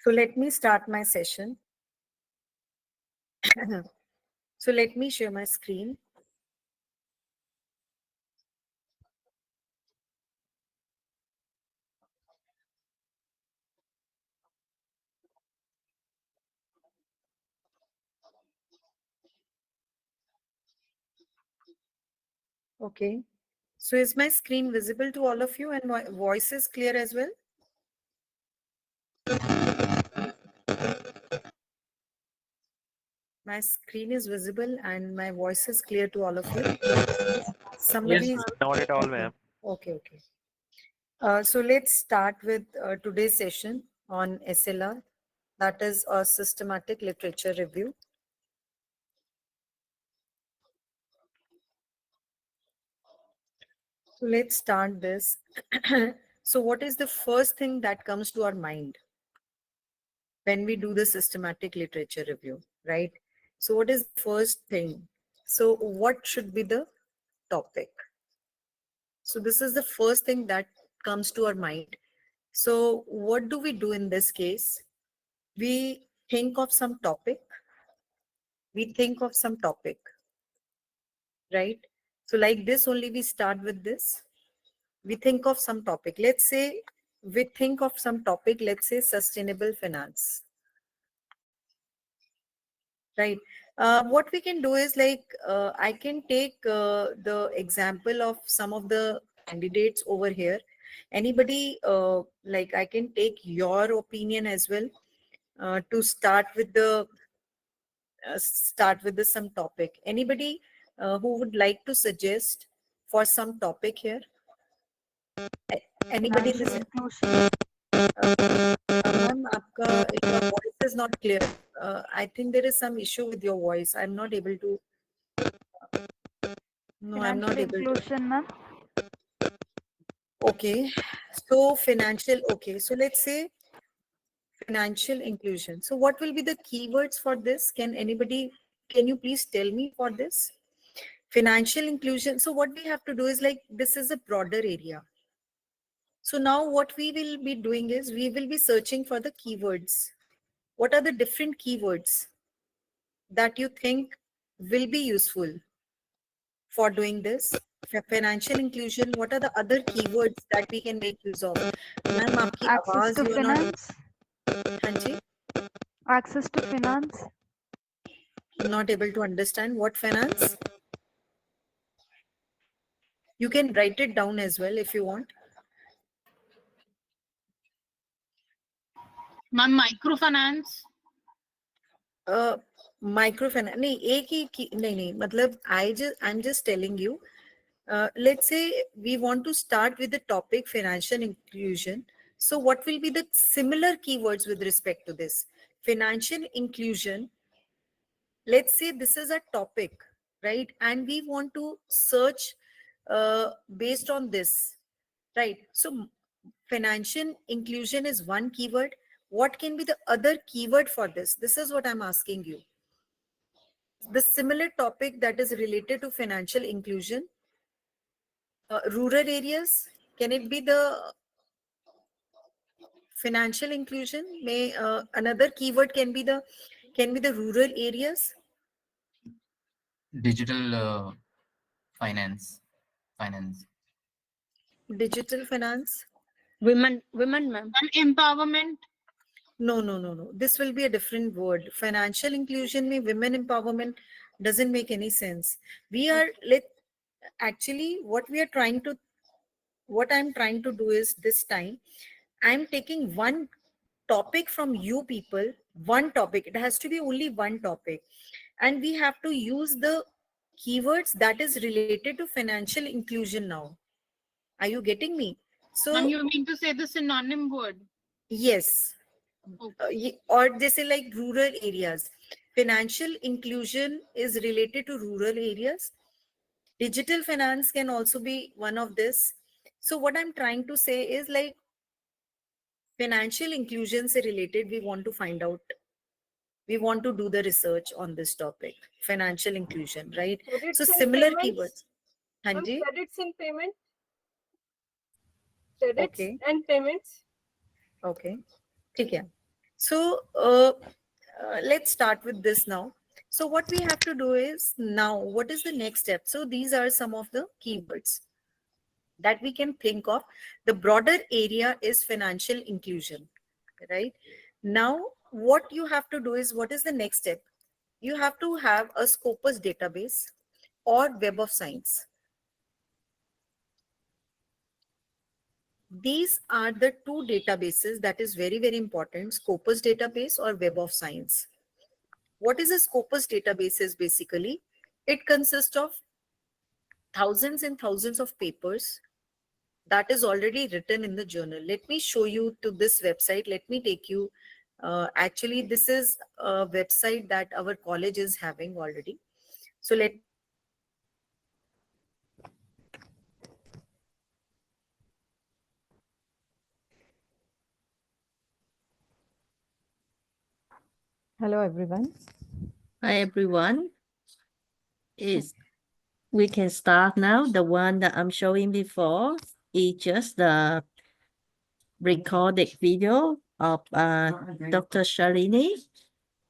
So let me start my session. So let me share my screen. Okay. So is my screen visible to all of you and my voice is clear as well? My screen is visible and my voice is clear to all of you. Yes, Somebody is not at all, okay. ma'am. Okay. So let's start with today's session on SLR, that is a systematic literature review. So let's start this. So what is the first thing that comes to our mind when we do the systematic literature review, right? So what is the first thing? So what should be the topic? So this is the first thing that comes to our mind. So what do we do in this case? We think of some topic. We think of some topic, right? So like this only we start with this. We think of some topic. Let's say we think of some topic, let's say sustainable finance, right? What we can do is like, I can take the example of some of the candidates over here. Anybody, like I can take your opinion as well to start with the some topic. Anybody who would like to suggest for some topic here? Anybody in Financial this? inclusion. Ma'am, your voice is not clear. I think there is some issue with your voice. I'm not able to. No, I'm Financial not able to. inclusion, ma'am. Okay. So financial. Okay. So let's say financial inclusion. So what will be the keywords for this? Can you please tell me for this? Financial inclusion. So what we have to do is like, this is a broader area. So now what we will be doing is we will be searching for the keywords. What are the different keywords that you think will be useful for doing this? Financial inclusion, what are the other keywords that we can make use of? Ma'am, आपकी Access आवाज to you are not. finance. हाँ जी, Access to finance. not able to understand what finance. You can write it down as well if you want. Ma'am microfinance. Microfinance नहीं, एक ही नहीं मतलब I'm just telling you. Let's say we want to start with the topic financial inclusion. So what will be the similar keywords with respect to this? Financial inclusion. Let's say this is a topic, right? And we want to search based on this, right? So financial inclusion is one keyword. What can be the other keyword for this? This is what I'm asking you. The similar topic that is related to financial inclusion. Rural areas, can it be the financial inclusion? May another keyword can be the rural areas. Digital finance. Digital finance. Women, ma'am. And empowerment. No. This will be a different word. Financial inclusion में women empowerment doesn't make any sense. Actually what I'm trying to do is this time I'm taking one topic from you people, one topic. It has to be only one topic. And we have to use the keywords that is related to financial inclusion now. Are you getting me? Ma'am, So you mean to say the synonym word? yes. Or they say like rural areas. Financial inclusion is related to rural areas. Digital finance can also be one of this. So what I'm trying to say is like financial inclusion se related, we want to do the research on this topic, financial inclusion, right? So Credits and similar payments. keywords. Ma'am, Hanji? credits and payment. Credits Okay. and payments. Okay. ठीक है. So let's start with this now. So what we have to do is now, what is the next step? So these are some of the keywords that we can think of. The broader area is financial inclusion, right? Now, what you have to do is, what is the next step? You have to have a Scopus database or Web of Science. These are the two databases that is very, very important, Scopus database or Web of Science. What is a Scopus database is basically, it consists of thousands and thousands of papers that is already written in the journal. Let me show you to this website. Let me take you. Actually, this is a website that our college is having already. So let me take you to this website. Hello, everyone. Hi everyone. Is we can start now. The one that I'm showing before is just the recorded video of Dr. Shalini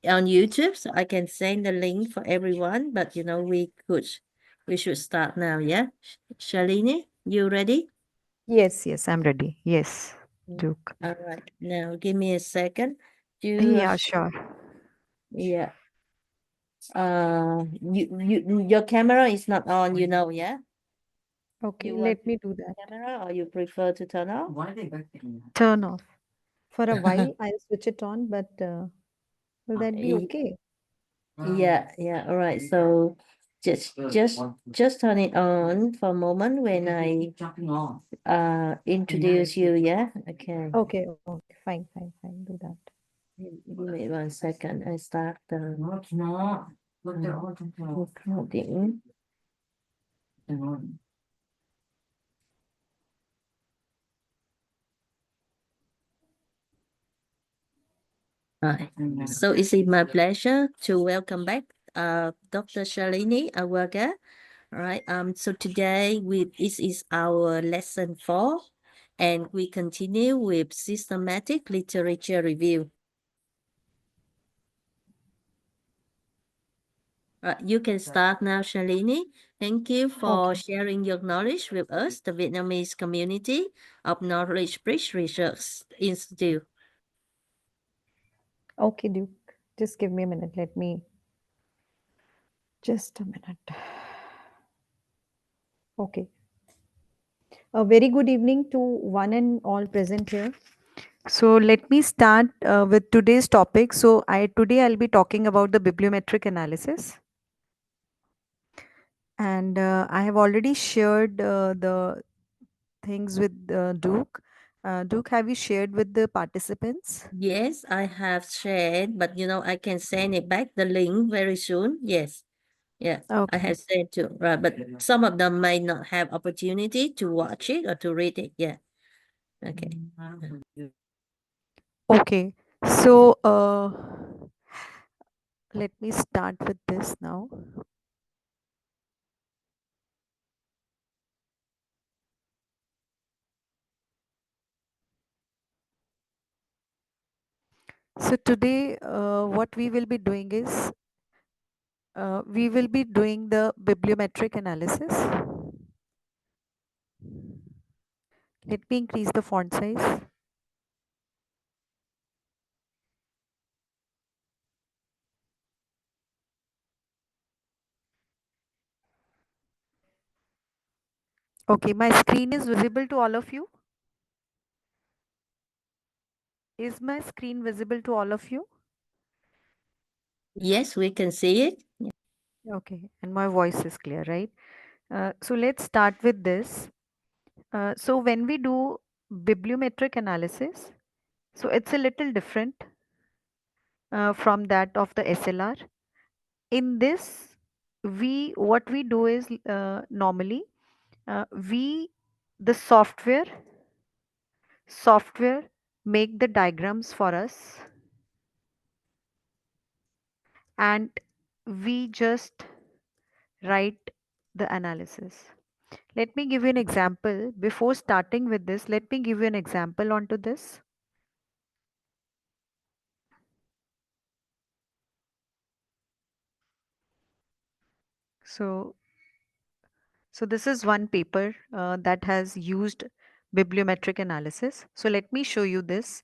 on YouTube. So I can send the link for everyone, but we should start now, yeah? Shalini, you ready? Yes, yes, I'm ready. Yes, Duke. All right. Now give me a second. Yeah, sure. Yeah. Your camera is not on, yeah? Okay, You want let me do that. camera or you prefer to turn off? Turn off. For a while, I'll switch it on, but will that be Y- okay? Yeah. All right. So just turn it on for a moment when I introduce you, yeah? Okay. Okay, okay, fine. Do that. Give me 1 second. I start the recording. Right. So it's my pleasure to welcome back Dr. Shalini Awaga. All right. So today this is our lesson 4, and we continue with systematic literature review. You can start now, Shalini. Thank you for Okay, sharing your knowledge with us, the Vietnamese community of Knowledge Bridge Research Institute. okay, Duke. Just give me a minute. Let me. Just a minute. Okay. A very good evening to one and all present here. So let me start with today's topic. So I today I'll be talking about the bibliometric analysis. And I have already shared the things with Duke. Duke, have you shared with the participants? Yes, I have shared, but I can send it back the link very soon. Yes. Yeah, I Okay. have sent too. Right, but some of them may not have opportunity to watch it or to read it. Yeah. Okay. Okay. So let me start with this now. So today, what we will be doing is we will be doing the bibliometric analysis. Let me increase the font size. Okay, my screen is visible to all of you. Is my screen visible to all of you? Yes, we can see it. Okay, and my voice is clear, right? So let's start with this. So when we do bibliometric analysis, so it's a little different from that of the SLR. In this, what we do is normally we the software make the diagrams for us, and we just write the analysis. Let me give you an example. Before starting with this, let me give you an example onto this. So, so this is one paper that has used bibliometric analysis. So let me show you this.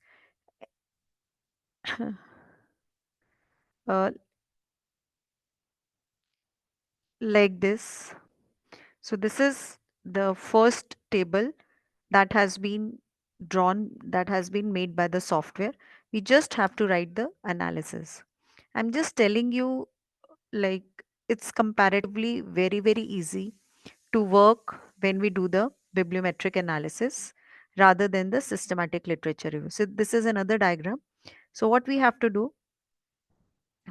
uh, like this. So this is the first table that has been drawn, that has been made by the software. We just have to write the analysis. I'm just telling you, like, it's comparatively very, very easy to work when we do the bibliometric analysis rather than the systematic literature review. So this is another diagram. So what we have to do,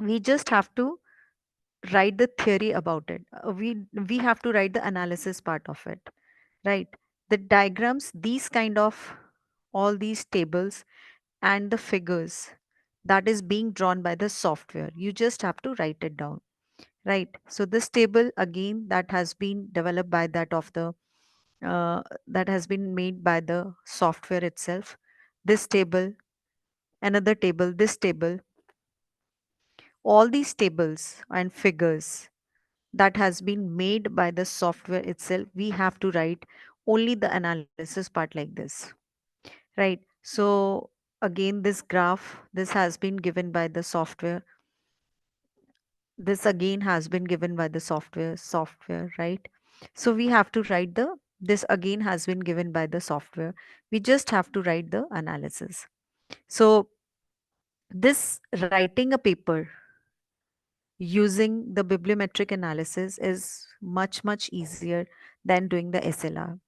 we just have to write the theory about it. We have to write the analysis part of it, right? The diagrams, these kind of, all these tables and the figures that is being drawn by the software, you just have to write it down, right? So this table again, that has been developed by that of the that has been made by the software itself. This table, another table, this table, all these tables and figures that has been made by the software itself, we have to write only the analysis part like this, right? So again, this graph, this has been given by the software. This again has been given by the software, right? So we have to write the, this again has been given by the software. We just have to write the analysis. So this writing a paper using the bibliometric analysis is much, much easier than doing the SLR.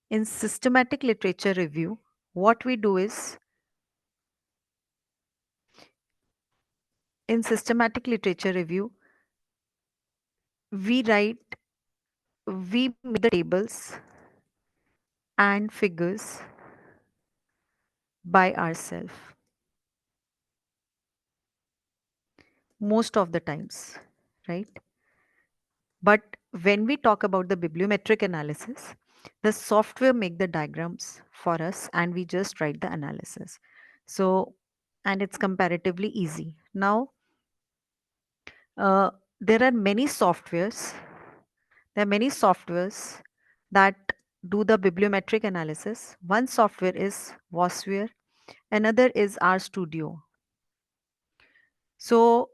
In systematic literature review, what we do is, in systematic literature review, we write, we make the tables and figures by ourselves most of the times, right? But when we talk about the bibliometric analysis, the software make the diagrams for us and we just write the analysis. So, and it's comparatively easy. Now, uh, there are many softwares, there are many softwares that do the bibliometric analysis. One software is Wasware, another is RStudio. So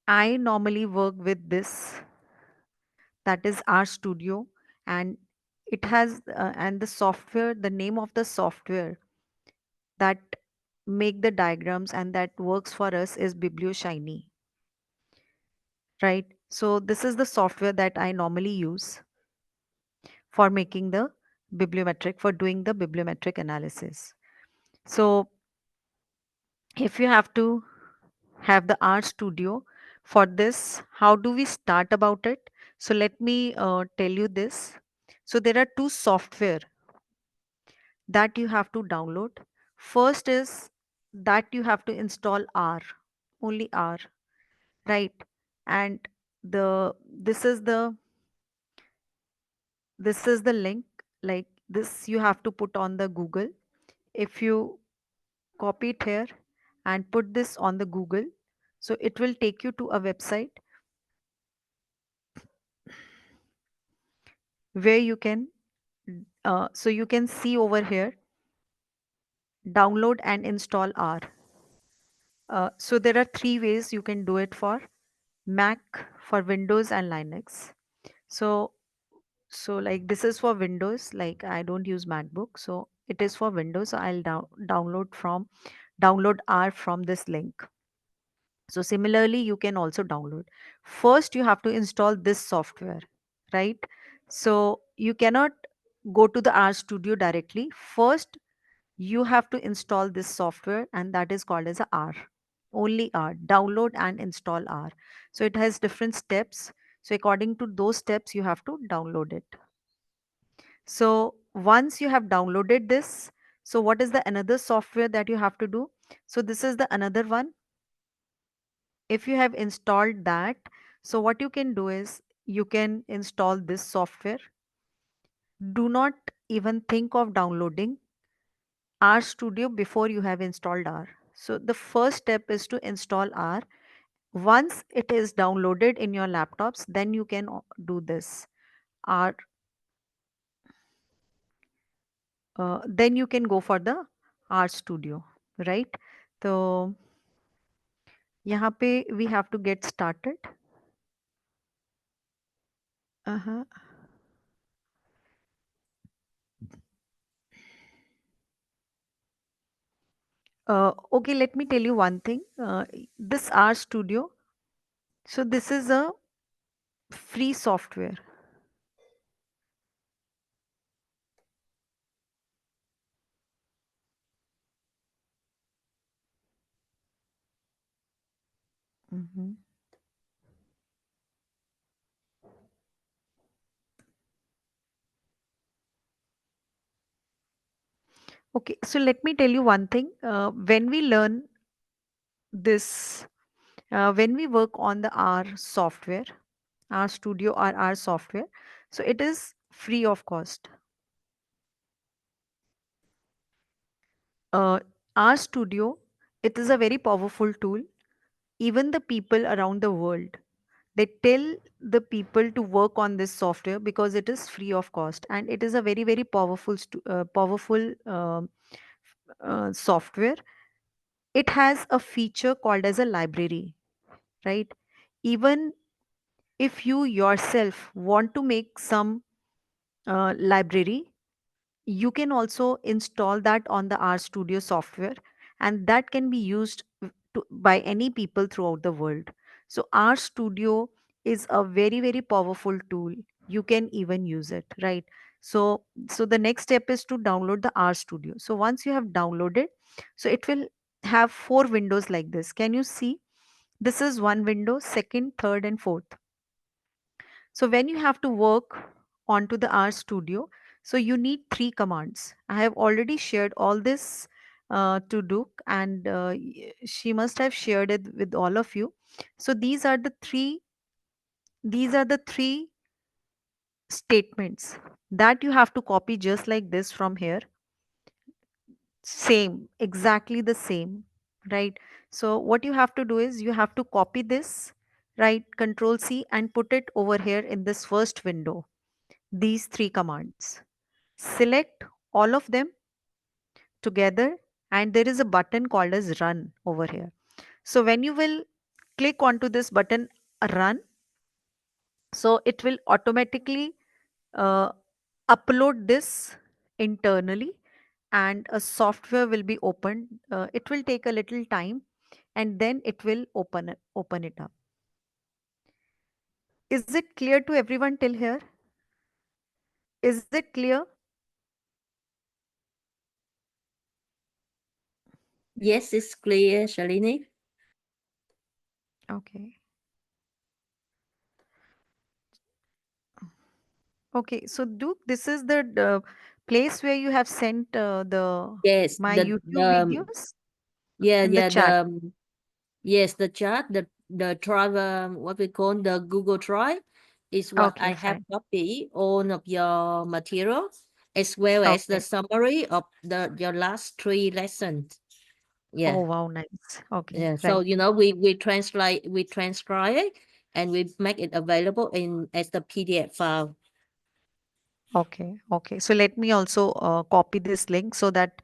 I normally work with this, that is RStudio, and it has and the software, the name of the software that make the diagrams and that works for us is BiblioShiny, right? So this is the software that I normally use for making the bibliometric, for doing the bibliometric analysis. So if you have to have the RStudio, for this, how do we start about it? So let me tell you this. So there are two software that you have to download. First is that you have to install R, only R, right? And the this is the link, like this you have to put on the Google. If you copy it here and put this on the Google, so it will take you to a website where you can so you can see over here, download and install R. So there are three ways you can do it for Mac, for Windows and Linux. So like this is for Windows, like I don't use MacBook, so it is for Windows. So I'll download R from this link. So similarly, you can also download. First, you have to install this software, right? So you cannot go to the RStudio directly. First, you have to install this software, and that is called as a R. Only R. Download and install R. So it has different steps. So according to those steps, you have to download it. So once you have downloaded this, so what is the another software that you have to do? So this is the another one. If you have installed that, so what you can do is you can install this software. Do not even think of downloading RStudio before you have installed R. So the first step is to install R, Once it is downloaded in your laptops, then you can do this. R then you can go for the R Studio, right? So यहाँ पे we have to get started. Uh-huh. Okay, let me tell you one thing. This R Studio, so this is a free software. Mhm. Okay, so let me tell you one thing. When we learn this, when we work on the R software, R Studio or R software, so it is free of cost. Uh, R Studio, it is a very powerful tool. Even the people around the world, they tell the people to work on this software because it is free of cost, and it is a very very powerful software. It has a feature called as a library, right? Even if you yourself want to make some library, you can also install that on the R Studio software, and that can be used by any people throughout the world. So R Studio is a very very powerful tool. You can even use it, right? So the next step is to download the R Studio. So once you have downloaded, so it will have four windows like this. Can you see? This is one window, second, third, and fourth. So when you have to work onto the R Studio, so you need three commands. I have already shared all this to Duke, and she must have shared it with all of you. So these are the three statements that you have to copy just like this from here. Same, exactly the same, right? So what you have to do is you have to copy this, right? Control C and put it over here in this first window. These three commands. Select all of them together, and there is a button called as run over here. So when you will click onto this button run, so it will automatically uh, upload this internally, and a software will be opened. It will take a little time, and then it will open it up. Is it clear to everyone till here? Is it clear? Yes, it's clear, Shalini. Okay. Okay, so Duke, this is the place where you have sent Yes, my YouTube videos yeah, in the yeah, chat. yes, the chat, the drive, what we call the Google Drive is what I Okay, have fine. copied all of your materials as well as the Okay. summary of your last three lessons. Oh, Yeah. wow, nice. Okay, Yeah. So right. we transcribe it and we make it available in as the PDF file. Okay, okay. So let me also copy this link so that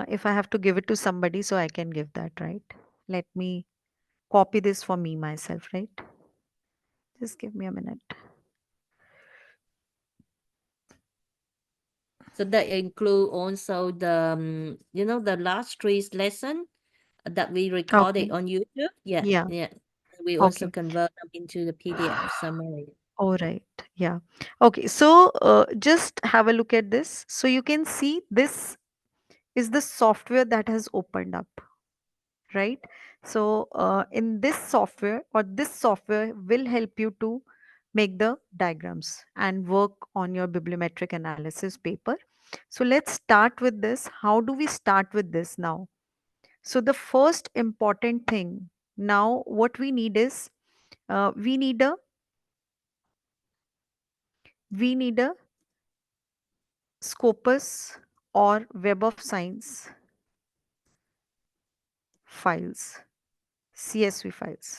if I have to give it to somebody, so I can give that, right? Let me copy this for me myself, right? Just give me a minute. So that include also the last three lesson that we recorded Okay. on YouTube. Yeah, Yeah. yeah. We also Okay. convert them into the PDF summary. All right. Yeah. Okay. So just have a look at this. So you can see this is the software that has opened up, right? So in this software will help you to make the diagrams and work on your bibliometric analysis paper. So let's start with this. How do we start with this now? So the first important thing now, what we need is we need a we need a Scopus or Web of Science files, CSV files.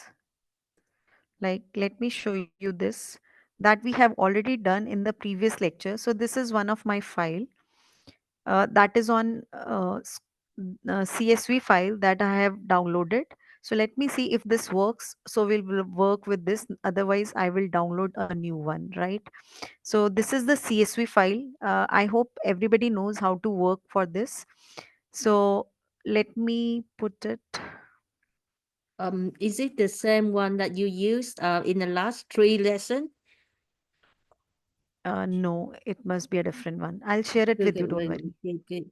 Like, let me show you this that we have already done in the previous lecture. So this is one of my file that is on CSV file that I have downloaded. So let me see if this works. So we'll work with this. Otherwise, I will download a new one, right? So this is the CSV file. I hope everybody knows how to work for this. So let me put it. Is it the same one that you used in the last 3 lesson? No, it must be a different one. I'll share it Good, with you. good, Don't good, worry. good, good.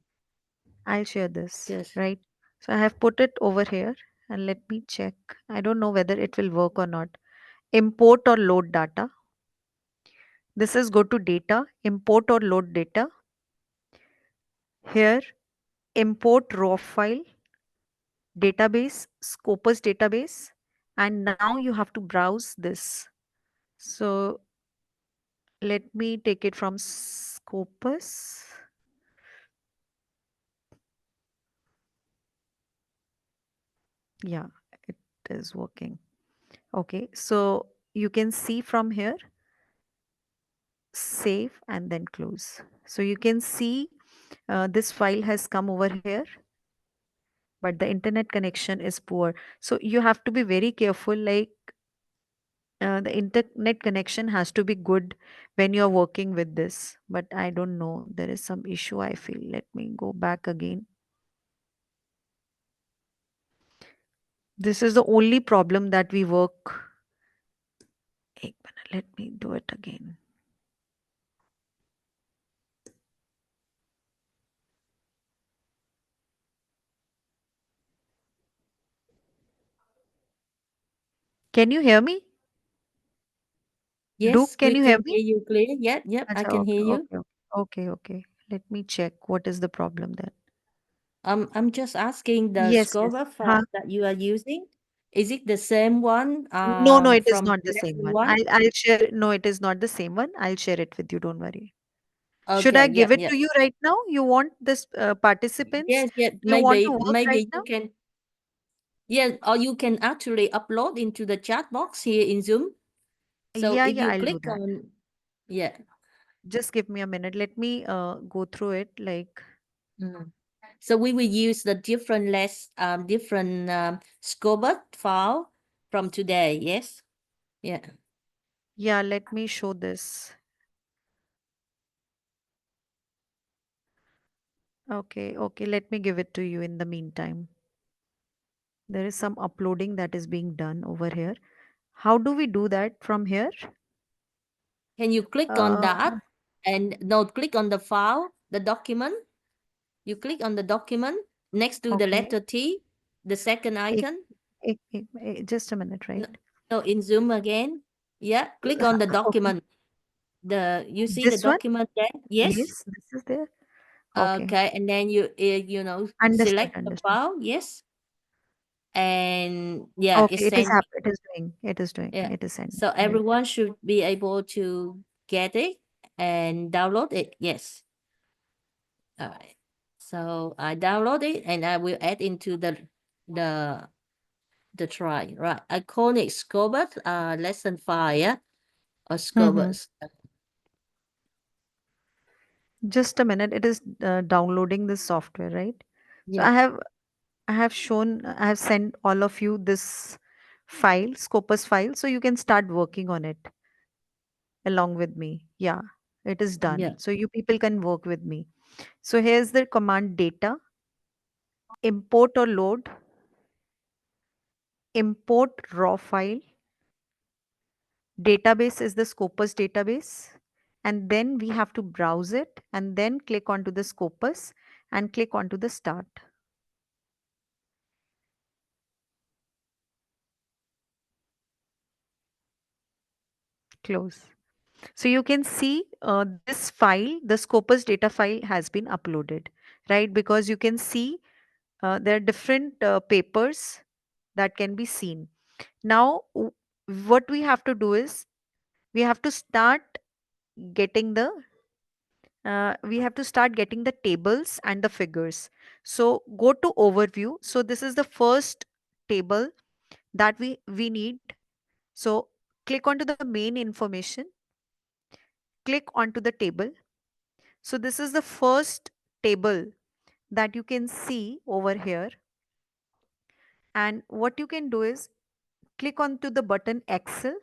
I'll share this, Just right? So I have put it over here and let me check. I don't know whether it will work or not. Import or load data. This is go to data, import or load data. Here, import raw file, database, Scopus database. And now you have to browse this. So let me take it from Scopus. Yeah, it is working. Okay, so you can see from here, save and then close. So you can see this file has come over here, but the internet connection is poor. So you have to be very careful, like the internet connection has to be good when you're working with this. But I don't know, there is some issue I feel. Let me go back again. This is the only problem that we work. Ek minute, let me do it again. Can you hear me? yes, Duke, can we you hear can me? hear you clear. Yep, yep, I Acha, can hear okay, you. okay, okay, okay. Let me check what is the problem then. I'm just asking the Yes, yes. Scoba Huh? file that you are using. Is it the same one No, no, it is from not the same lesson one. 1? I'll share. No, it is not the same one. I'll share it with you. Don't worry. Should I Okay, give yep, it yep. to you right now? You want this participants? Yes, yes, You want to maybe work right maybe now? you can, yeah, or you can actually upload into the chat box here in Zoom. So Yeah, if yeah, you I'll do click that. on, yeah. Just give me a minute. Let me go through it. Like, Mm. So we will use the different Scobot file from today. Yes. Yeah. yeah, let me show this. Okay, okay. Let me give it to you in the meantime. There is some uploading that is being done over here. How do we do that from here? Can you click on Uh, that and no, click on the file, the document. You click on the document next to the okay. letter T, the second icon. Just a minute, No, right? no, in Zoom again. Yeah, click on the Okay. document. You see the This one? document there? Yes. Yes, this is there. Okay. Okay, and then Understood, select the understood. file. Yes, and yeah, it's Okay, it is sent. happening. It is doing. It is doing. Yeah, It is sending. so Right. everyone should be able to get it and download it. Yes. All right. So I download it and I will add into the the try. Right. I call it Scobot lesson 5, yeah? Or Mm-hmm. Scobot. Just a minute. It is downloading this software, right? So Yeah. I have sent all of you this file, Scopus file, so you can start working on it along with me. Yeah, it is done. Yeah. So you people can work with me. So here's the command data, import or load, import raw file, database is the Scopus database, and then we have to browse it and then click onto the Scopus and click onto the start. Close. So you can see this file, the Scopus data file has been uploaded, right? Because you can see there are different papers that can be seen. Now, what we have to do is we have to start getting the tables and the figures. So go to overview. So this is the first table that we need. So click onto the main information, click onto the table. So this is the first table that you can see over here. And what you can do is click onto the button Excel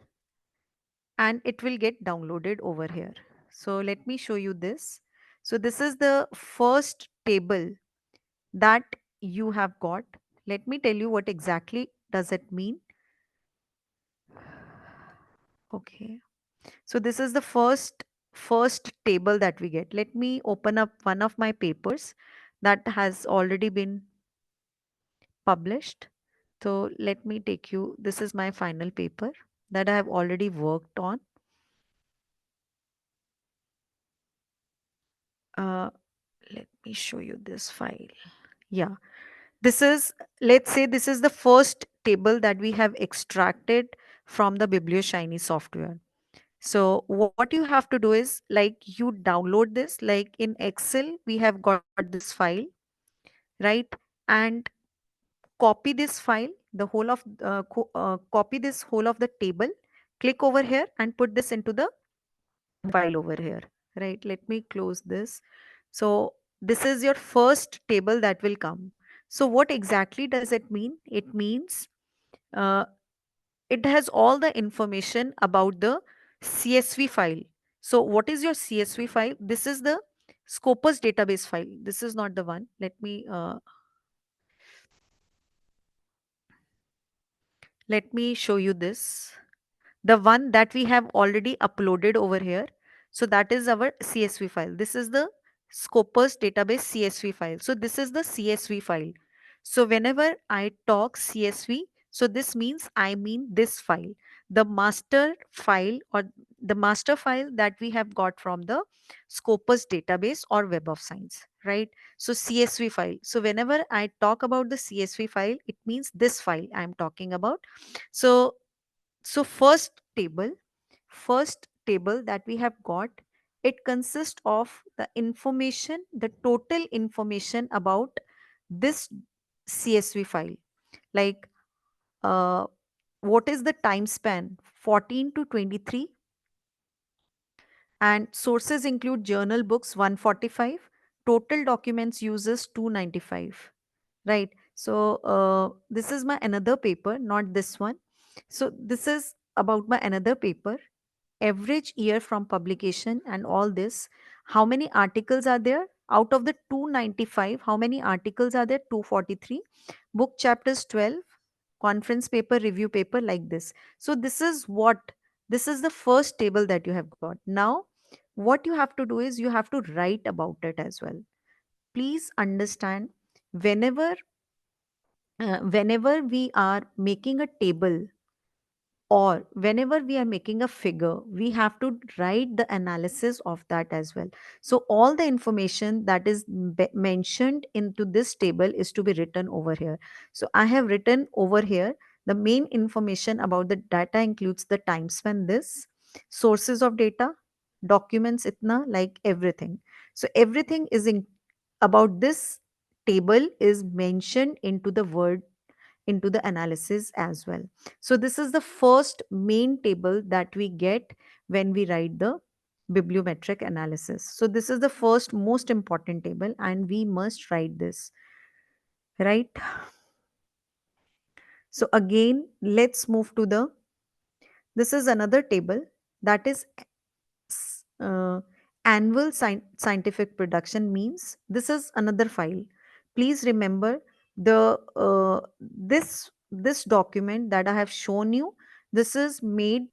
and it will get downloaded over here. So let me show you this. So this is the first table that you have got. Let me tell you what exactly does it mean. Okay. So this is the first table that we get. Let me open up one of my papers that has already been published. So let me take you, this is my final paper that I have already worked on. Let me show you this file. Yeah, this is, let's say this is the first table that we have extracted from the BiblioShiny software. So what you have to do is like you download this, like in Excel, we have got this file, right? And copy this file, the whole of, copy this whole of the table, click over here and put this into the file over here, right? Let me close this. So this is your first table that will come. So what exactly does it mean? It means uh, it has all the information about the CSV file. So what is your CSV file? This is the Scopus database file. This is not the one. Let me show you this. The one that we have already uploaded over here. So that is our CSV file. This is the Scopus database CSV file. So this is the CSV file. So whenever I talk CSV, so this means I mean this file, the master file or the master file that we have got from the Scopus database or Web of Science, right? So CSV file. So whenever I talk about the CSV file, it means this file I'm talking about. So first table that we have got, it consists of the information, the total information about this CSV file, like uh, what is the time span 14 to 23, and sources include journal books 145, total documents uses 295, right? So this is my another paper, not this one. So this is about my another paper, average year from publication and all this. How many articles are there out of the 295? How many articles are there? 243. Book chapters 12, conference paper, review paper, like this. So this is the first table that you have got. Now what you have to do is you have to write about it as well. Please understand, whenever whenever we are making a table or whenever we are making a figure, we have to write the analysis of that as well. So all the information that is mentioned into this table is to be written over here. So I have written over here, the main information about the data includes the time span, this sources of data, documents, itna, like everything. So everything is in about this table is mentioned into the word, into the analysis as well. So this is the first main table that we get when we write the bibliometric analysis. So this is the first most important table and we must write this, right? So again, let's move to the, this is another table that is uh, annual scientific production means. This is another file. Please remember the this document that I have shown you, this is made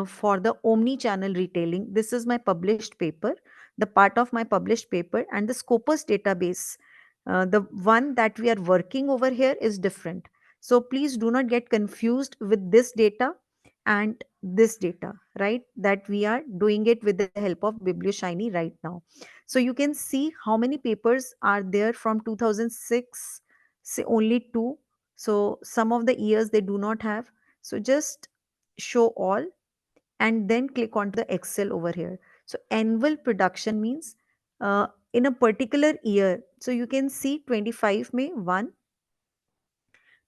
for the omni-channel retailing. This is my published paper, the part of my published paper, and the Scopus database. The one that we are working over here is different. So please do not get confused with this data and this data, right? That we are doing it with the help of BiblioShiny right now. So you can see how many papers are there from 2006, say only two. So some of the years they do not have. So just show all and then click onto the Excel over here. So annual production means in a particular year. So you can see 25 May 1,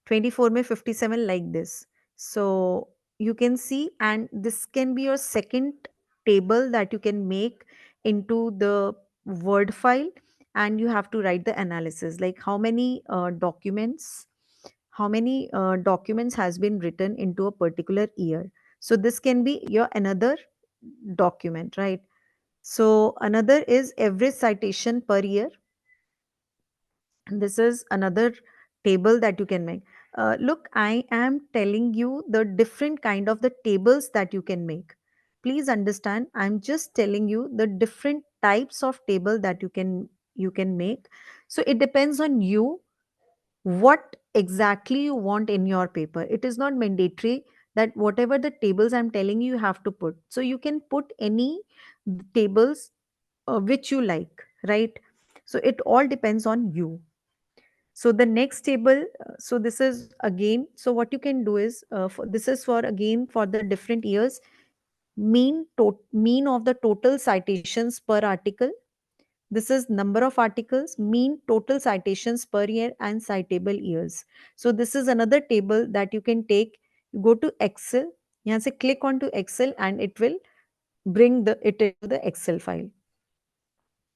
24 May 57, like this. So you can see, and this can be your second table that you can make into the word file, and you have to write the analysis like how many documents has been written into a particular year. So this can be your another document, right? So another is average citation per year. This is another table that you can make. Look, I am telling you the different kind of the tables that you can make. Please understand, I'm just telling you the different types of table that you can make. So it depends on you what exactly you want in your paper. It is not mandatory that whatever the tables I'm telling you, you have to put. So you can put any tables which you like, right? So it all depends on you. So the next table, so this is again, so what you can do is, this is for again for the different years, mean of the total citations per article. This is number of articles, mean total citations per year, and citable years. So this is another table that you can take. You go to Excel, यहाँ से click onto Excel, and it will bring it into the Excel file.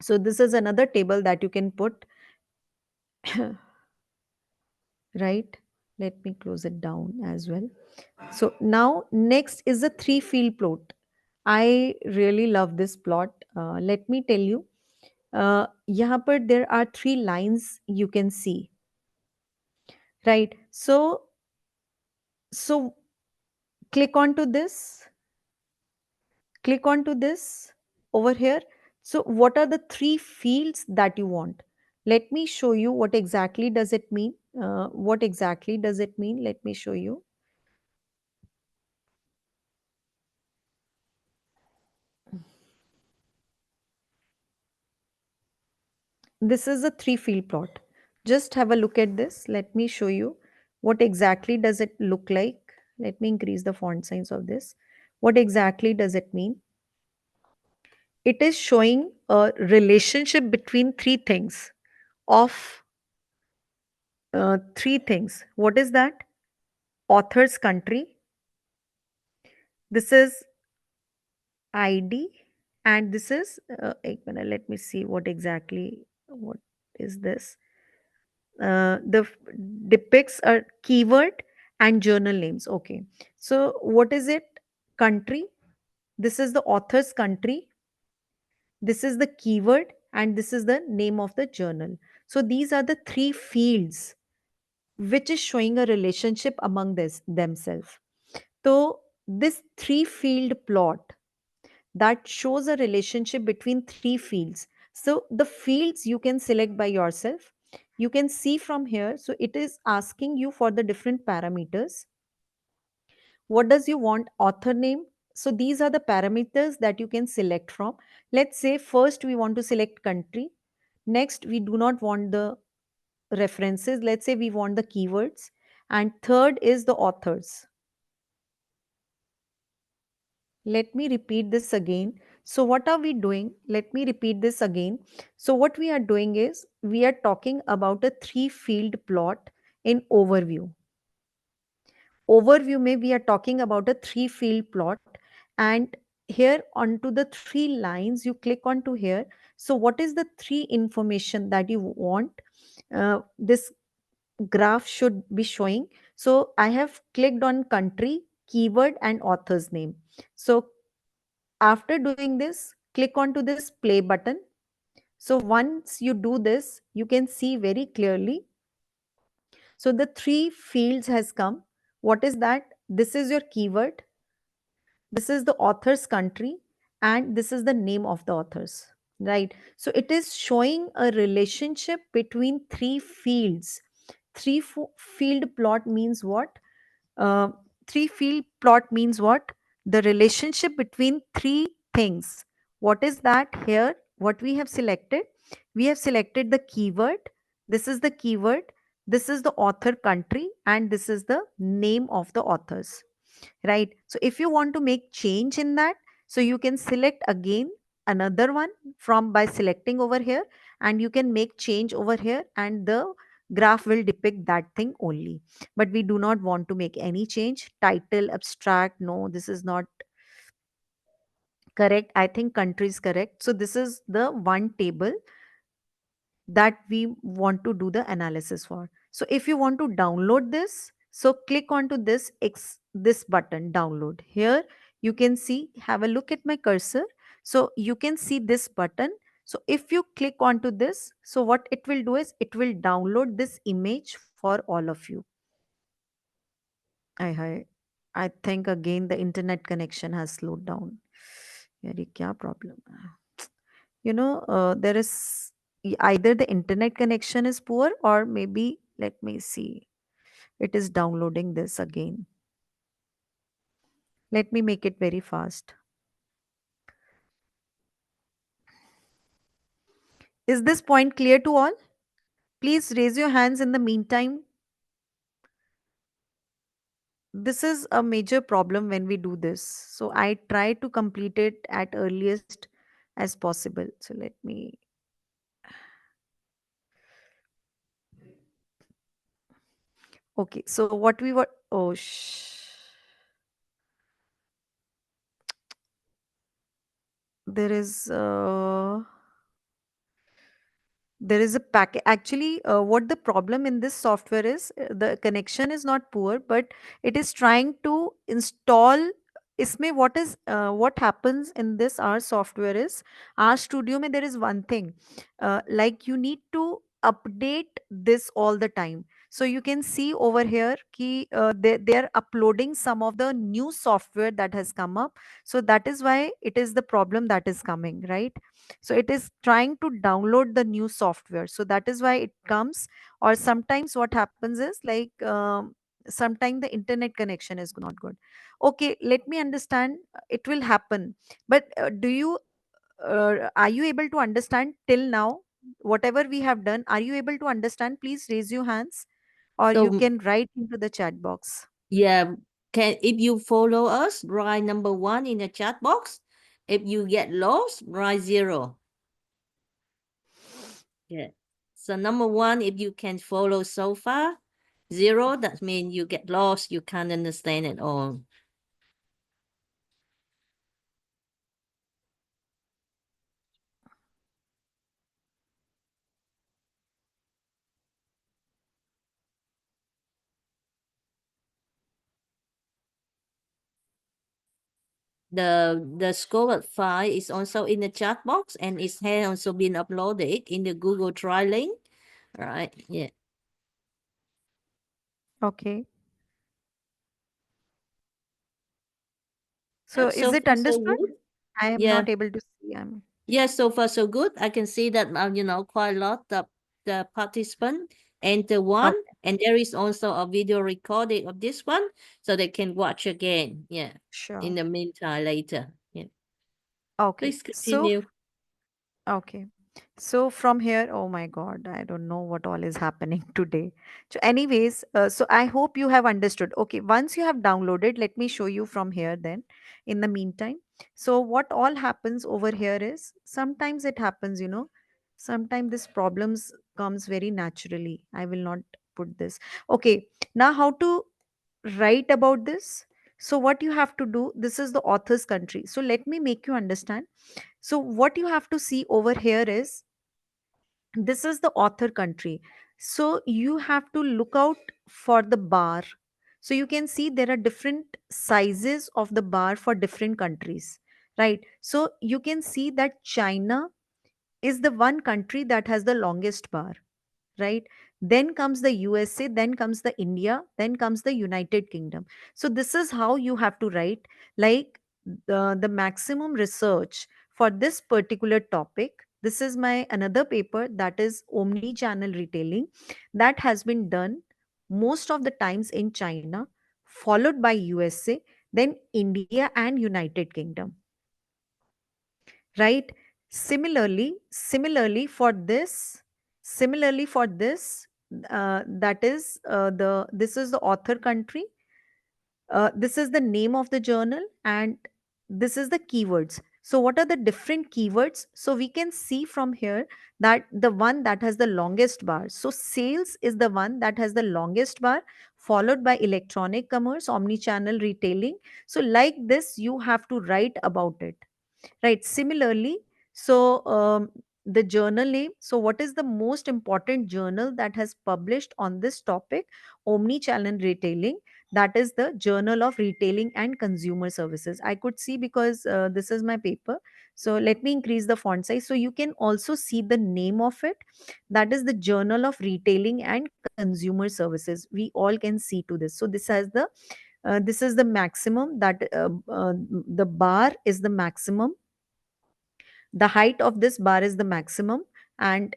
So this is another table that you can put. Right, let me close it down as well. So now next is the three field plot. I really love this plot. Let me tell you, यहाँ पर there are three lines you can see, right? So click onto this, click onto this over here. So what are the three fields that you want? Let me show you what exactly does it mean. What exactly does it mean? Let me show you. This is a three field plot. Just have a look at this. Let me show you what exactly does it look like. Let me increase the font size of this. What exactly does it mean? It is showing a relationship between three things of three things. What is that? Author's country. This is ID, and this is एक minute, let me see what is this. Depicts a keyword and journal names. Okay, so what is it? Country. This is the author's country. This is the keyword, and this is the name of the journal. So these are the three fields which is showing a relationship among themselves. So this three field plot that shows a relationship between three fields. So the fields you can select by yourself. You can see from here. So it is asking you for the different parameters. What does you want? Author name. So these are the parameters that you can select from. Let's say first we want to select country. Next, we do not want the references. Let's say we want the keywords. And third is the authors. Let me repeat this again. So what are we doing? Let me repeat this again. So what we are doing is we are talking about a three field plot in overview. Overview mein we are talking about a three field plot, and here onto the three lines you click onto here. So what is the three information that you want this graph should be showing? So I have clicked on country, keyword, and author's name. So after doing this, click onto this play button. So once you do this, you can see very clearly. So the three fields has come. What is that? This is your keyword. This is the author's country, and this is the name of the authors, right? So it is showing a relationship between three fields. Field plot means what? uh, Three field plot means what? The relationship between three things. What is that? Here what we have selected, we have selected the keyword. This is the keyword, this is the author country, and this is the name of the authors, right? So if you want to make change in that, so you can select again another one from by selecting over here, and you can make change over here, and the graph will depict that thing only. But we do not want to make any change. Title, abstract, no, this is not correct. I think country is correct. So this is the one table that we want to do the analysis for. So if you want to download this, so click onto this button, download. Here you can see, have a look at my cursor. So you can see this button. So if you click onto this, so what it will do is it will download this image for all of you. I think again the internet connection has slowed down. यार ये क्या problem है? There is either the internet connection is poor, or maybe, let me see, it is downloading this again. Let me make it very fast. Is this point clear to all? Please raise your hands in the meantime. This is a major problem when we do this, so I try to complete it at earliest as possible. So let me. Okay, so what we were, oh there is a packet. Actually, what the problem in this software is, the connection is not poor, but it is trying to install. इसमें what happens in this our software is, our studio mein there is one thing, like you need to update this all the time. So you can see over here ki they are uploading some of the new software that has come up. So that is why it is the problem that is coming, right? So it is trying to download the new software, so that is why it comes. Or sometimes what happens is like, sometimes the internet connection is not good. Okay, let me understand. It will happen, but do you are you able to understand till now whatever we have done? Are you able to understand? Please raise your hands, or you So can write into the chat box. yeah, if you follow us, write number 1 in the chat box. If you get lost, write 0. Yeah. So number 1, if you can follow so far, 0, that means you get lost, you can't understand at all. The scored file is also in the chat box, and it has also been uploaded in the Google Drive link. Right? Yeah. Okay. So is So it far so understood? good. I am Yeah. not able to see. Yeah, so far so good. I can see that quite a lot of the participant enter one, Okay, and there is also a video recording of this one, so they can watch again. Yeah, in sure. the meantime later. Yeah, Okay. please So continue. okay. So from here, oh my God, I don't know what all is happening today. So, anyways, so I hope you have understood. Okay, once you have downloaded, let me show you from here then. In the meantime, so what all happens over here is, sometimes it happens, sometimes this problems comes very naturally. I will not put this. Okay, now how to write about this? So what you have to do, this is the author's country. So let me make you understand. So what you have to see over here is, this is the author country. So you have to look out for the bar. So you can see there are different sizes of the bar for different countries, right? So you can see that China is the one country that has the longest bar, right? Then comes the USA, then comes the India, then comes the United Kingdom. So this is how you have to write, like, the maximum research for this particular topic. This is my another paper, that is omni channel retailing, that has been done most of the times in China, followed by USA, then India and United Kingdom, right? Similarly for this, that is the this is the author country, this is the name of the journal, and this is the keywords. So what are the different keywords? So we can see from here that the one that has the longest bar. So sales is the one that has the longest bar, followed by electronic commerce, omni-channel retailing. So like this, you have to write about it. Right. Similarly, so the journal name. So, what is the most important journal that has published on this topic? Omni-channel retailing. That is the Journal of Retailing and Consumer Services. I could see because this is my paper. So, let me increase the font size. So, you can also see the name of it. That is the Journal of Retailing and Consumer Services. We all can see to this. So, this is the maximum that the bar is the maximum. The height of this bar is the maximum, and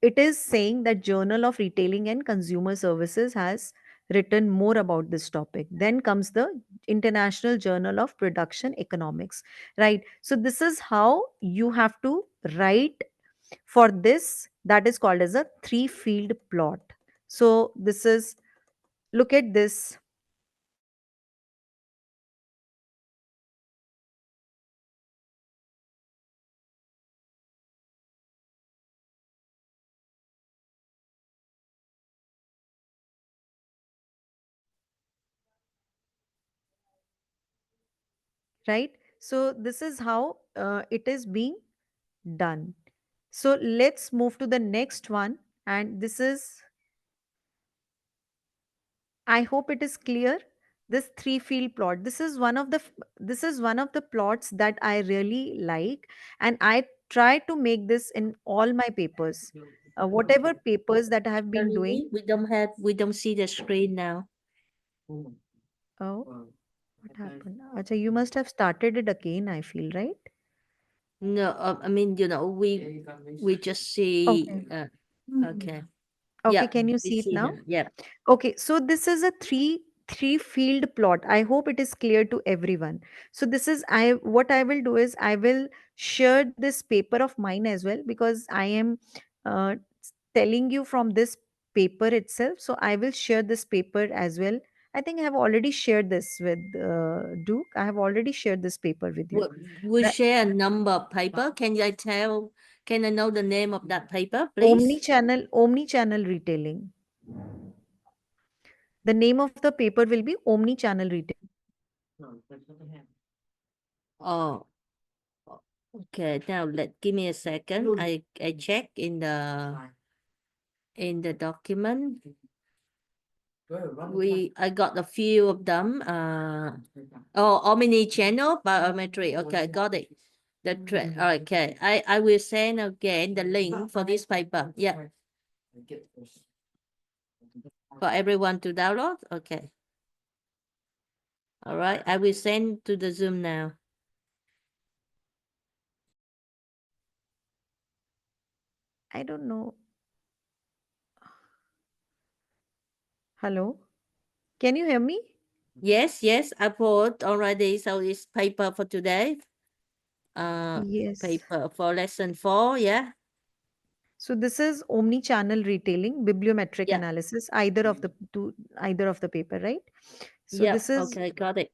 it is saying that Journal of Retailing and Consumer Services has written more about this topic. Then comes the International Journal of Production Economics, right? So this is how you have to write for this. That is called as a three field plot. So this is, look at this. Right, so this is how it is being done. So let's move to the next one, and this is, I hope it is clear. This three field plot, this is one of the this is one of the plots that I really like, and I try to make this in all my papers, whatever papers that I have been doing. Shalini, we don't see the screen now. Oh, what happened? Acha, you must have started it again, I feel, right? No, I mean, we just see, Okay. okay. Okay, Yeah, can you we see it see now? now. Yeah. Okay, so this is a three field plot. I hope it is clear to everyone. So this is, I what I will do is I will share this paper of mine as well, because I am uh, telling you from this paper itself. So I will share this paper as well. I think I have already shared this with Duke. I have already shared this paper with you. We Right. share a number of paper. Can I know the name of that paper, please? Omni-channel retailing. The name of the paper will be omni-channel retailing. Oh, okay. Now give me a second. I check in the document. I got a few of them. Omni channel biometry. Okay, got it. Okay. I will send again the link for this paper. Yeah. For everyone to download. Okay. All right. I will send to the Zoom now. I don't know. Hello? Can you hear me? Yes, I put already. So it's paper for today. Yes. Paper for lesson 4. Yeah. So this is omni-channel retailing, bibliometric Yeah. analysis, either of the two, either of the paper, right? So Yeah. this is, Okay, got it.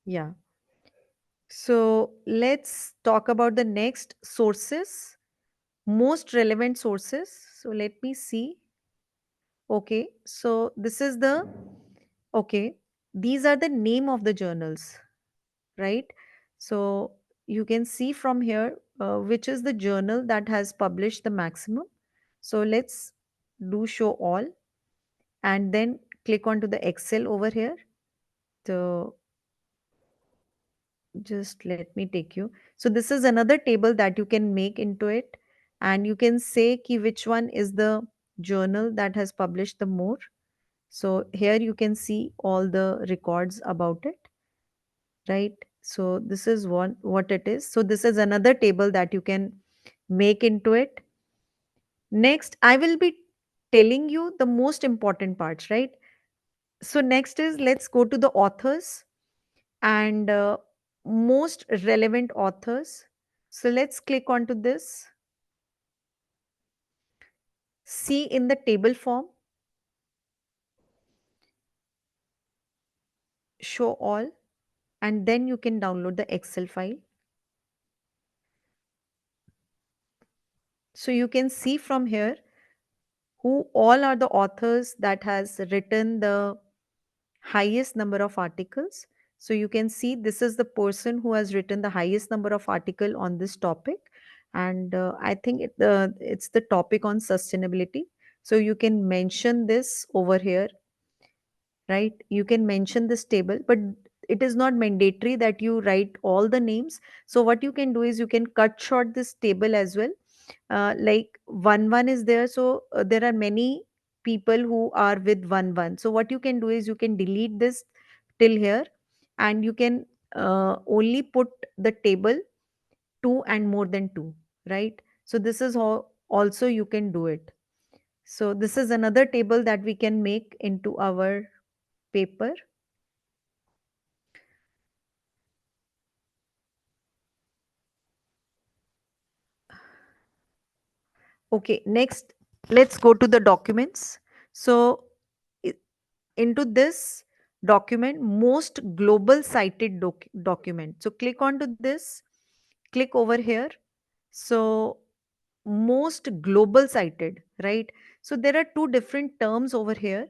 yeah. So let's talk about the next sources, most relevant sources. So let me see. Okay. So this is the, okay. These are the name of the journals, right? So you can see from here which is the journal that has published the maximum. So let's do show all, and then click onto the Excel over here. So just let me take you. So this is another table that you can make into it, and you can say ki which one is the journal that has published the more. So here you can see all the records about it, right? So this is what it is. So this is another table that you can make into it. Next, I will be telling you the most important parts, right? So next is, let's go to the authors and most relevant authors. So let's click onto this. See in the table form, show all. and then you can download the Excel file. So you can see from here who all are the authors that has written the highest number of articles. So you can see this is the person who has written the highest number of article on this topic, and I think it's the topic on sustainability. So you can mention this over here, right? You can mention this table, but it is not mandatory that you write all the names. So what you can do is you can cut short this table as well. Like one is there, so there are many people who are with one. So what you can do is you can delete this till here, and you can only put the table 2 and more than 2, right? So this is how also you can do it. So this is another table that we can make into our paper. Okay, next let's go to the documents. So i- into this document, most global cited document. So click onto this, click over here. So most global cited, right? So there are two different terms over here.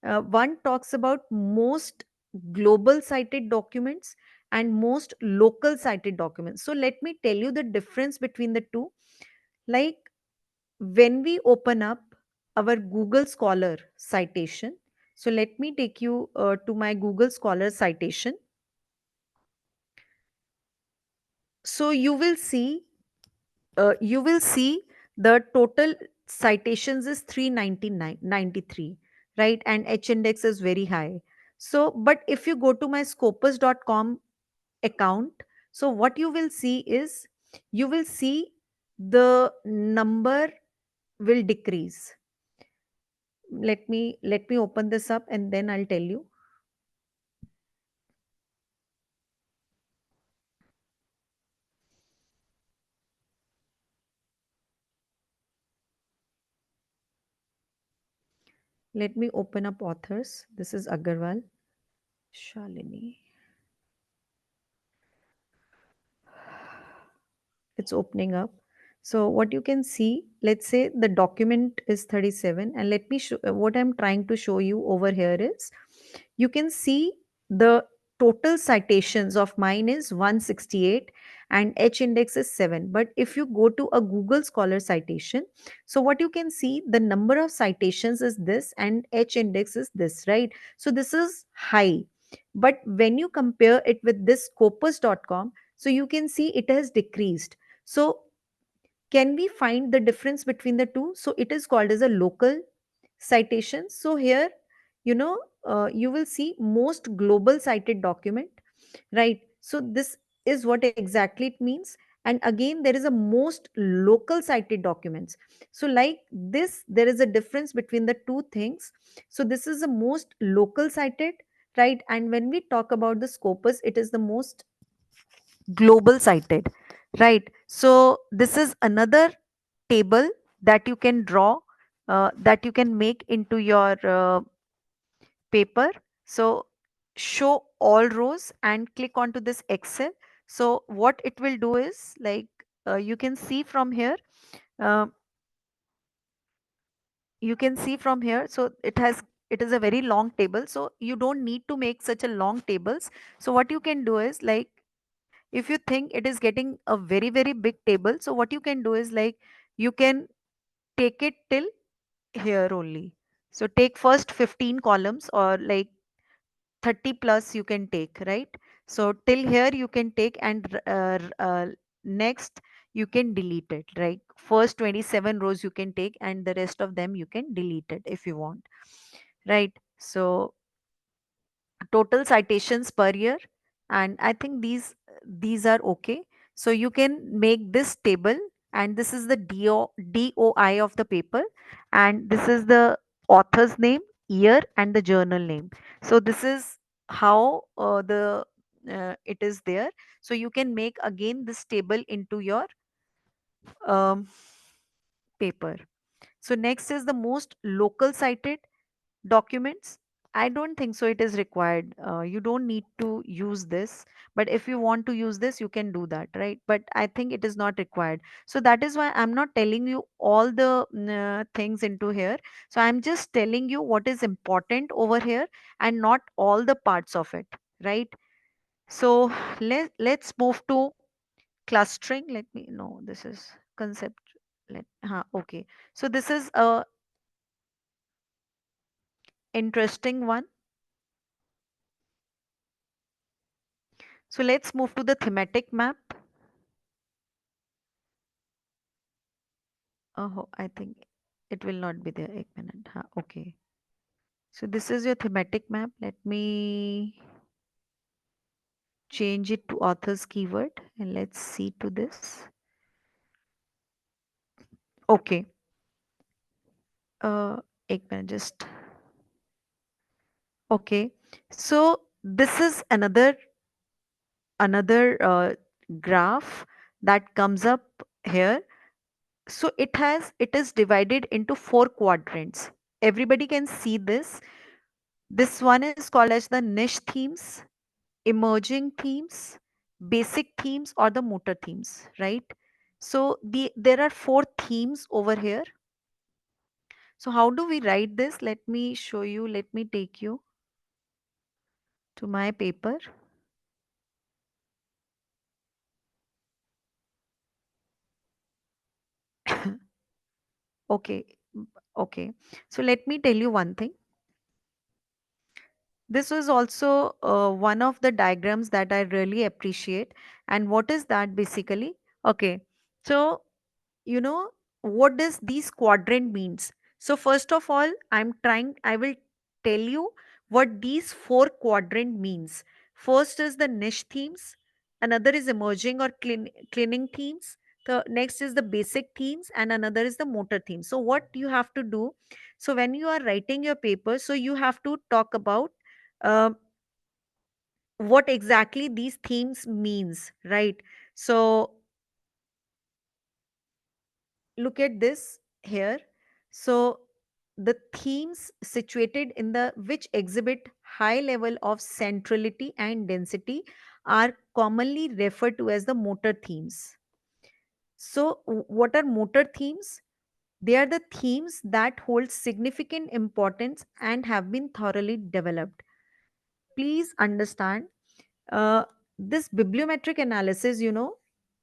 One talks about most global cited documents and most local cited documents. So let me tell you the difference between the two. Like when we open up our Google Scholar citation, so let me take you to my Google Scholar citation. So you will see the total citations is 399.93, right? And H index is very high. So but if you go to my scopus.com account, so what you will see is you will see the number will decrease. Let me open this up and then I'll tell you. Let me open up authors. This is Agarwal, Shalini. It's opening up. So what you can see, let's say the document is 37, and let me show what I'm trying to show you over here is you can see the total citations of mine is 168 and H index is 7. But if you go to a Google Scholar citation, so what you can see, the number of citations is this and H index is this, right? So this is high. But when you compare it with this scopus.com, so you can see it has decreased. So can we find the difference between the two? So it is called as a local citation. So here, you will see most global cited document, right? So this is what exactly it means. And again, there is a most local cited documents. So like this, there is a difference between the two things. So this is the most local cited, right? And when we talk about the scopus, it is the most global cited, right? So this is another table that you can draw, that you can make into your paper. So show all rows and click onto this Excel. So what it will do is like you can see from here, uh, you can see from here, so it is a very long table, so you don't need to make such a long tables. So what you can do is like, if you think it is getting a very big table, so what you can do is like you can take it till here only. So take first 15 columns or like 30 plus you can take, right? So till here you can take, and next you can delete it, right? First 27 rows you can take and the rest of them you can delete it if you want, right? So total citations per year, and I think these are okay. So you can make this table, and this is the DOI of the paper, and this is the author's name, year, and the journal name. So this is how the it is there. So you can make again this table into your um, paper. So next is the most local cited documents. I don't think so. It is required. You don't need to use this, but if you want to use this, you can do that, right? But I think it is not required. So that is why I'm not telling you all the things into here. So I'm just telling you what is important over here and not all the parts of it, right? So let's move to clustering. Let me no, this is concept. Okay. So this is a interesting one. So let's move to the thematic map. Oh, I think it will not be there. Ek minute. Okay. So this is your thematic map. Let me change it to author's keyword and let's see to this. Okay. Ek minute, just okay. So this is another graph that comes up here. So it is divided into 4 quadrants. Everybody can see this. This one is called as the niche themes, emerging themes, basic themes, or the motor themes, right? So there are 4 themes over here. So how do we write this? Let me show you. Let me take you to my paper. Okay. Okay. So let me tell you one thing. This was also one of the diagrams that I really appreciate. And what is that basically? Okay. So you know what does these quadrant means. So first of all, I will tell you what these 4 quadrant means. First is the niche themes, another is emerging or cleaning themes, the next is the basic themes, and another is the motor themes. So what you have to do, so when you are writing your paper, so you have to talk about uh, what exactly these themes means, right? So look at this here. So the themes situated in the which exhibit high level of centrality and density are commonly referred to as the motor themes. So what are motor themes? They are the themes that hold significant importance and have been thoroughly developed. Please understand, uh, this bibliometric analysis,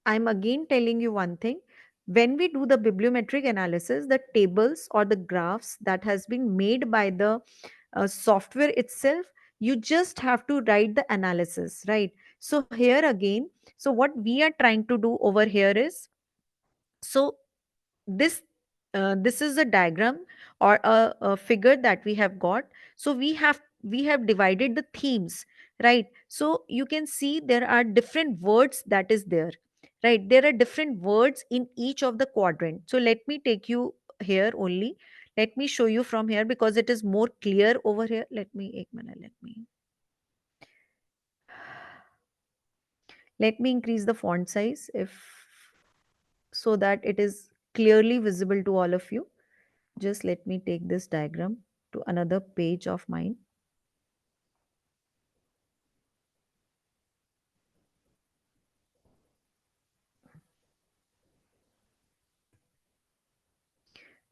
I'm again telling you one thing. When we do the bibliometric analysis, the tables or the graphs that has been made by the software itself, you just have to write the analysis, right? So here again, so what we are trying to do over here is, so this this is a diagram or a figure that we have got. So we have divided the themes, right? So you can see there are different words that is there, right? There are different words in each of the quadrant. So let me take you here only. Let me show you from here because it is more clear over here. Let me increase the font size if so that it is clearly visible to all of you. Just let me take this diagram to another page of mine.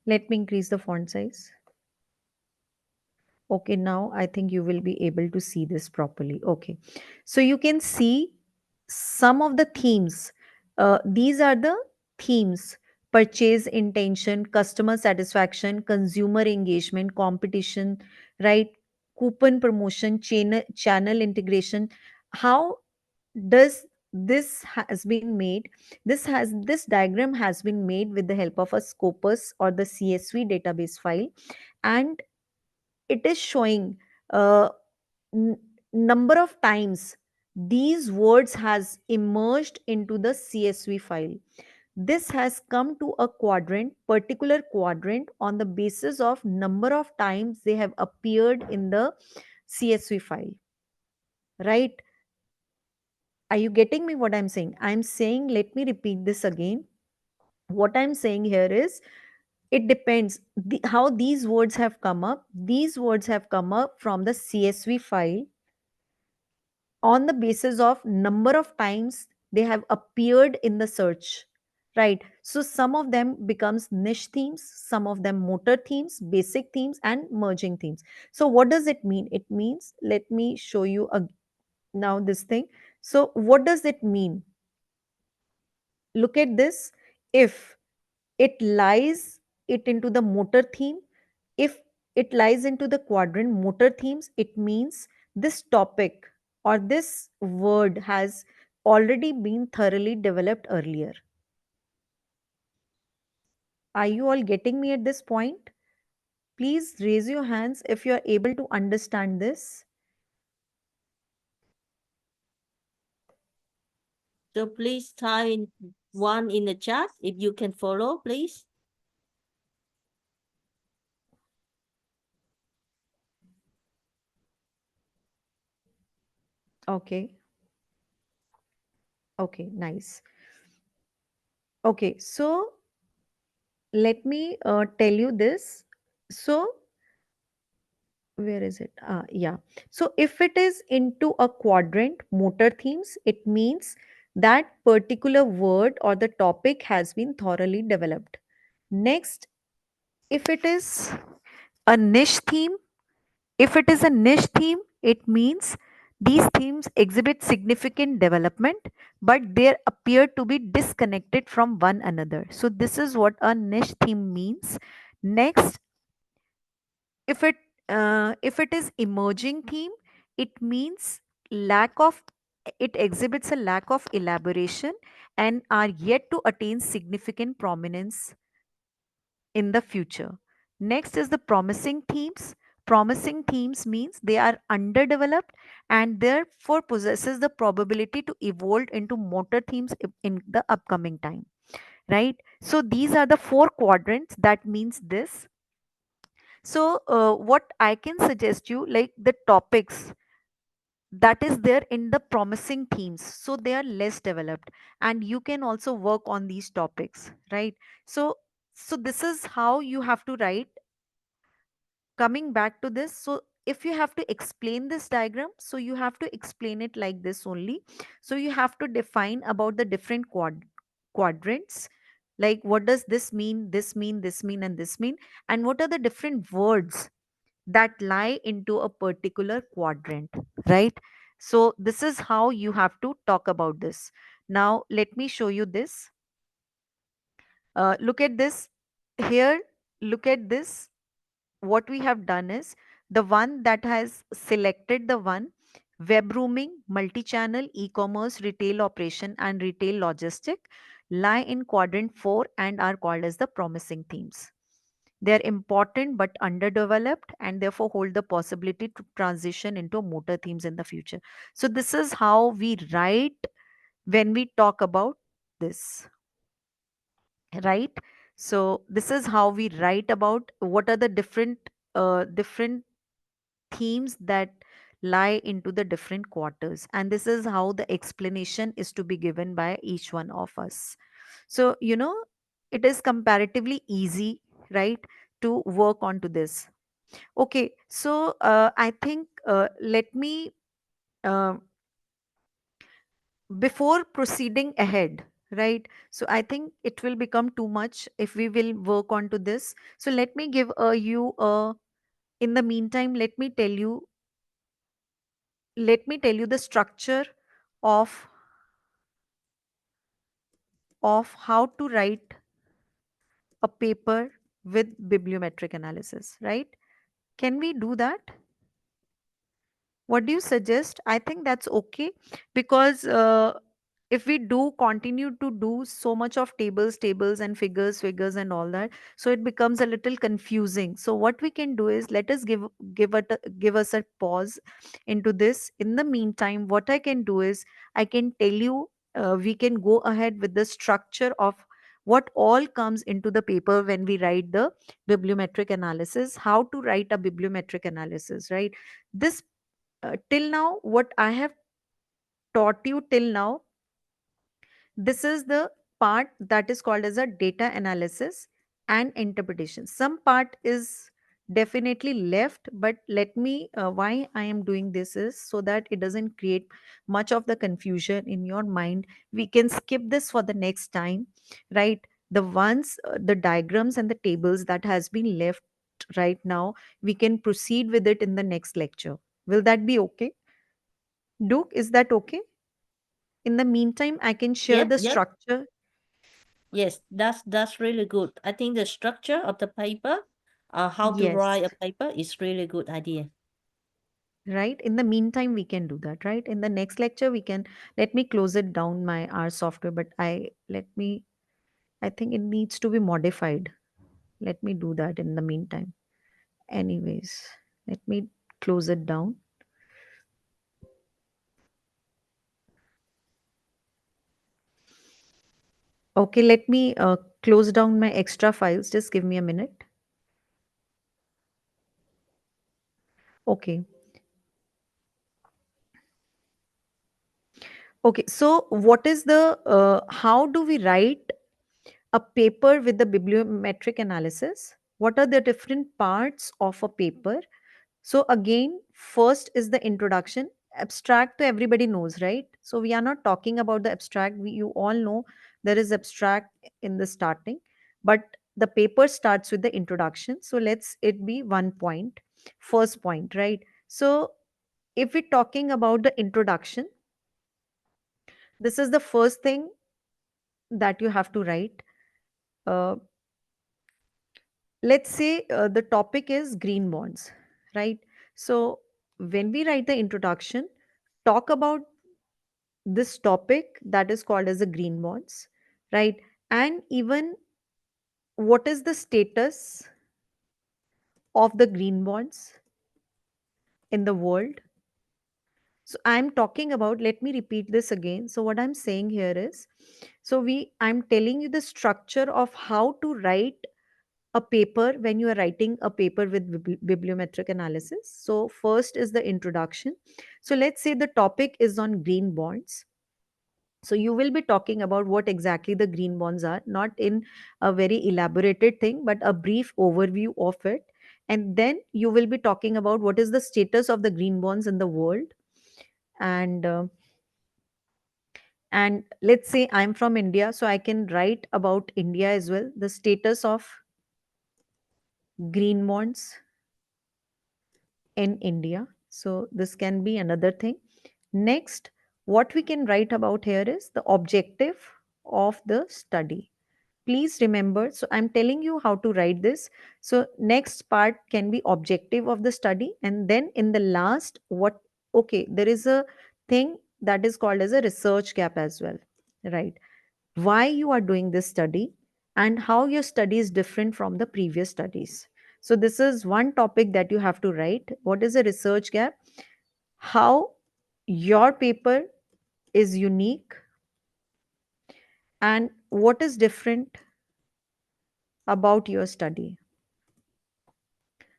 Let me increase the font size. Okay, now I think you will be able to see this properly. Okay, so you can see some of the themes. These are the themes: purchase intention, customer satisfaction, consumer engagement, competition, right? Coupon promotion, channel integration. How does this has been made? This diagram has been made with the help of a scopus or the CSV database file, and it is showing uh, n- number of times these words has emerged into the CSV file. This has come to a particular quadrant on the basis of number of times they have appeared in the CSV file, right? Are you getting me what I'm saying? I'm saying, let me repeat this again. What I'm saying here is, It depends. How these words have come up. These words have come up from the CSV file on the basis of number of times they have appeared in the search, right? So some of them becomes niche themes, some of them motor themes, basic themes, and merging themes. So what does it mean? It means, let me show you now this thing. So what does it mean? Look at this. If it lies it into the motor theme, if it lies into the quadrant motor themes, it means this topic or this word has already been thoroughly developed earlier. Are you all getting me at this point? Please raise your hands if you are able to understand this. So please type in one in the chat if you can follow, please. Okay. Okay, nice. Okay, so let me tell you this. So where is it? Yeah. So if it is into a quadrant, motor themes, it means that particular word or the topic has been thoroughly developed. Next, if it is a niche theme, if it is a niche theme, it means these themes exhibit significant development, but they appear to be disconnected from one another. So this is what a niche theme means. Next, if it is emerging theme, it means lack of it exhibits a lack of elaboration and are yet to attain significant prominence in the future. Next is the promising themes. Promising themes means they are underdeveloped and therefore possesses the probability to evolve into motor themes in the upcoming time, right? So these are the four quadrants. That means this. So what I can suggest you, like the topics that is there in the promising themes, so they are less developed and you can also work on these topics, right? So this is how you have to write. Coming back to this, so if you have to explain this diagram, so you have to explain it like this only. So you have to define about the different quadrants, like what does this mean, this mean, this mean, and this mean, and what are the different words that lie into a particular quadrant, right? So this is how you have to talk about this. Now let me show you this. Look at this here. Look at this. What we have done is, the one that has selected the one, web rooming, multi-channel, e-commerce, retail operation, and retail logistic lie in quadrant 4 and are called as the promising themes. They are important but underdeveloped and therefore hold the possibility to transition into motor themes in the future. So this is how we write when we talk about this, right? So this is how we write about what are the different themes that lie into the different quarters, and this is how the explanation is to be given by each one of us. So it is comparatively easy, right, to work onto this. Okay, so I think let me uh, before proceeding ahead, right? So I think it will become too much if we will work onto this. So let me give you in the meantime, let me tell you the structure of how to write a paper with bibliometric analysis, right? Can we do that? What do you suggest? I think that's okay, because if we do continue to do so much of tables and figures and all that, so it becomes a little confusing. So what we can do is, let us give us a pause into this. In the meantime, what I can do is, I can tell you, we can go ahead with the structure of what all comes into the paper when we write the bibliometric analysis, how to write a bibliometric analysis, right? This till now, what I have taught you till now, this is the part that is called as a data analysis. and interpretation. Some part is definitely left, but let me why I am doing this is so that it doesn't create much of the confusion in your mind. We can skip this for the next time, right? The ones the diagrams and the tables that has been left right now, we can proceed with it in the next lecture. Will that be okay? Duke, is that okay? In the meantime, I can share Yep, the yep. structure. Yes, that's really good. I think the structure of the paper, how to Yes. write a paper is really good idea. Right, in the meantime we can do that, right? In the next lecture we can, let me close it down my R software, but I think it needs to be modified. Let me do that in the meantime. Anyways, let me close it down. Okay, let me close down my extra files. Just give me a minute. Okay. Okay, so what is the how do we write a paper with the bibliometric analysis? What are the different parts of a paper? So again, first is the introduction. Abstract to everybody knows, right? So we are not talking about the abstract. You all know there is abstract in the starting, but the paper starts with the introduction. So let's it be one point, first point, right? So if we're talking about the introduction, this is the first thing that you have to write. Uh, let's say the topic is green bonds, right? So when we write the introduction, talk about this topic that is called as the green bonds, right? And even what is the status of the green bonds in the world. So I'm talking about, let me repeat this again. So what I'm saying here is, I'm telling you the structure of how to write a paper when you are writing a paper with bibliometric analysis. So first is the introduction. So let's say the topic is on green bonds. So you will be talking about what exactly the green bonds are, not in a very elaborated thing, but a brief overview of it. And then you will be talking about what is the status of the green bonds in the world. And let's say I'm from India, so I can write about India as well, the status of green bonds in India. So this can be another thing. Next, what we can write about here is the objective of the study. Please remember, so I'm telling you how to write this. So next part can be objective of the study, and then in the last, what, okay, there is a thing that is called as a research gap as well, right? Why you are doing this study and how your study is different from the previous studies. So this is one topic that you have to write. What is a research gap? How your paper is unique and what is different about your study.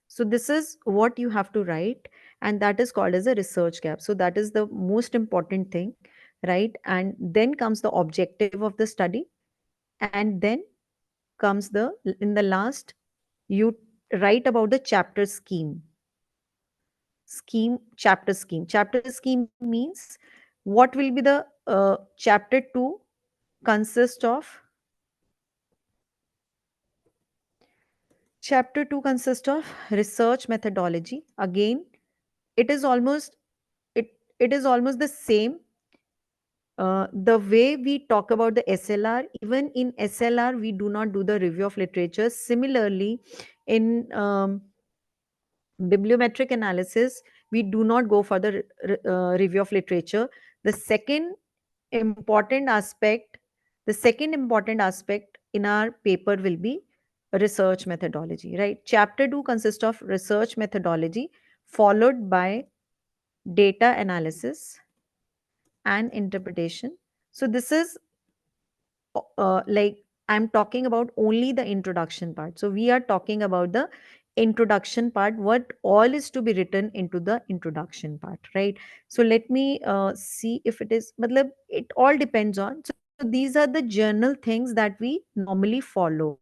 So this is what you have to write, and that is called as a research gap. So that is the most important thing, right? And then comes the objective of the study, and then comes the, in the last, you write about the chapter scheme. Chapter scheme means what will be the chapter 2 consist of. Chapter 2 consists of research methodology. Again, it is almost it is almost the same. The way we talk about the SLR, even in SLR, we do not do the review of literature. Similarly, in bibliometric analysis, we do not go for the review of literature. The second important aspect, the second important aspect in our paper will be research methodology, right? Chapter 2 consists of research methodology, followed by data analysis and interpretation. So this is like I'm talking about only the introduction part. So we are talking about the introduction part, what all is to be written into the introduction part, right? So let me see if it is, matlab, it all depends on. So these are the journal things that we normally follow,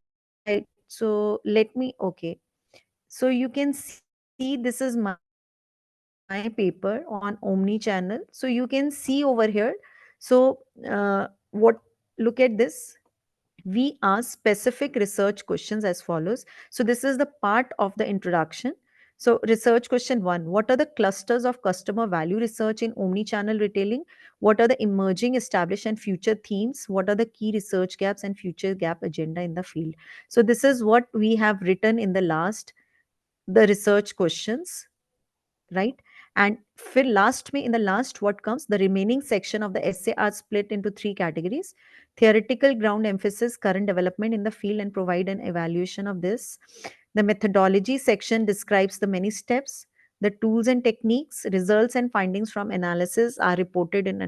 right? So So let me, okay. So you can see this is my paper on Omni channel. So you can see over here. So what, look at this. We ask specific research questions as follows. So this is the part of the introduction. So research question 1, what are the clusters of customer value research in omni-channel retailing? What are the emerging, established and future themes? What are the key research gaps and future gap agenda in the field? So this is what we have written in the last, the research questions, right? And फिर last में, in the last, what comes, the remaining section of the essay are split into three categories: theoretical ground emphasis, current development in the field and provide an evaluation of this. The methodology section describes the many steps, the tools and techniques, results and findings from analysis are reported in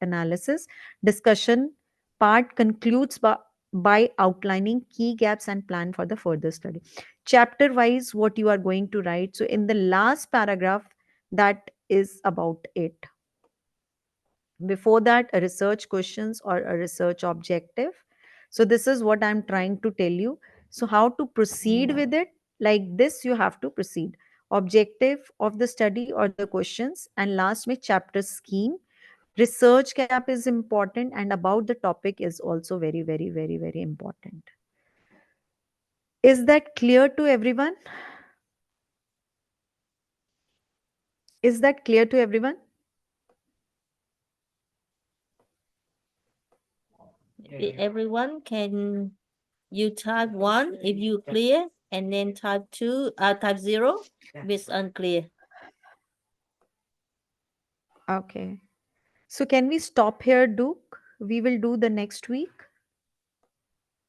analysis. Discussion part concludes by outlining key gaps and plan for the further study. Chapter wise, what you are going to write. So in the last paragraph, that is about it. Before that, a research questions or a research objective. So this is what I'm trying to tell you. So how to proceed with it, like this you have to proceed: objective of the study or the questions, and last में chapter scheme. Research gap is important, and about the topic is also very, very, very, very important. Is that clear to everyone? Is that clear to everyone? Everyone, can you type 1 if you clear, and then type 2, type 0 if it's unclear. Okay. So can we stop here, Duke? We will do the next week.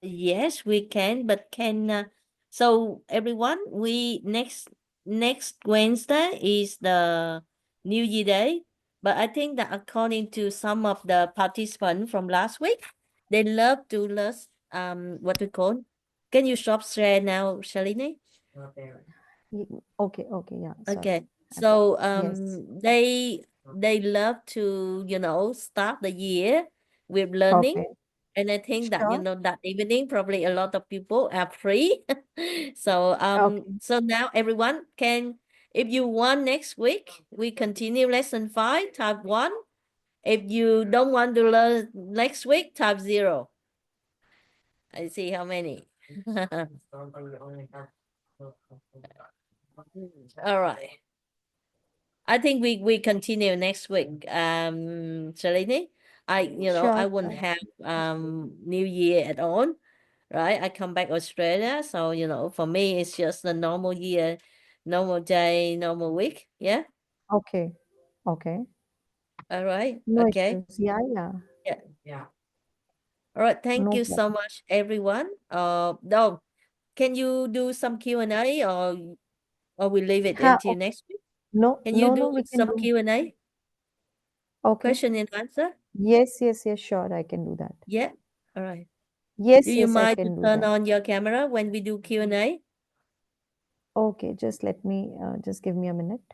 Yes, we can, but so everyone, we next Wednesday is the New Year Day, but I think that according to some of the participants from last week, they love to list what we call. Can you stop share now, Shalini? Okay, okay, yeah, sorry. Okay, so Yes. they love to start the year with learning. Okay, And I think that, sure. that evening, probably a lot of people are free. So, Okay, so now everyone can, if you want next week, we continue lesson 5, type 1. If you don't want to learn next week, type 0. I see how many. All right. I think we continue next week. Shalini, I sure, wouldn't sure. have New Year at all, right? I come back Australia, so for me it's just a normal year, normal day, normal week. Yeah. Okay, okay. All right. No Okay. issues. Yeah, yeah. Yeah. All right. Thank No you so problem. much, everyone. No, can you do some Q&A, or we leave it until Okay. next week? No, Can you no, do no, we can some do. Q&A, Okay. question and answer? Yes, yes, yes, sure, I can do that. Yeah. All right. Do Yes, you yes, I mind to can do turn that. on your camera when we do Q&A? Okay, just let me, just give me a minute.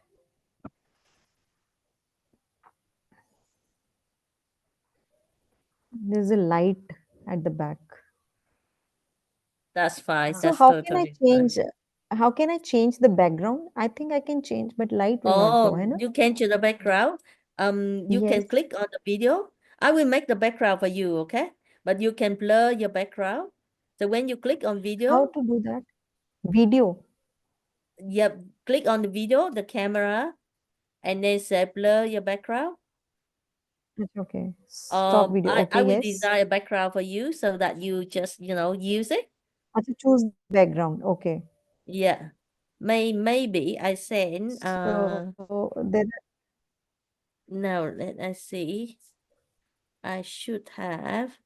There's a light at the back. That's fine. So That's how can I totally fine. change, how can I change the background? I think I can change, but light will not go, Oh, hai na? you can to the background. You Yes. can click on the video. I will make the background for you, okay? But you can blur your background. So when you click on How video, to do that? Video. yep, click on the video, the camera, and then say blur your background. Okay. Stop video. I Okay, will yes. design a background for you so that you just, use it. Acha, choose the background. Okay. Yeah. Maybe I send So there, now let us see. I should have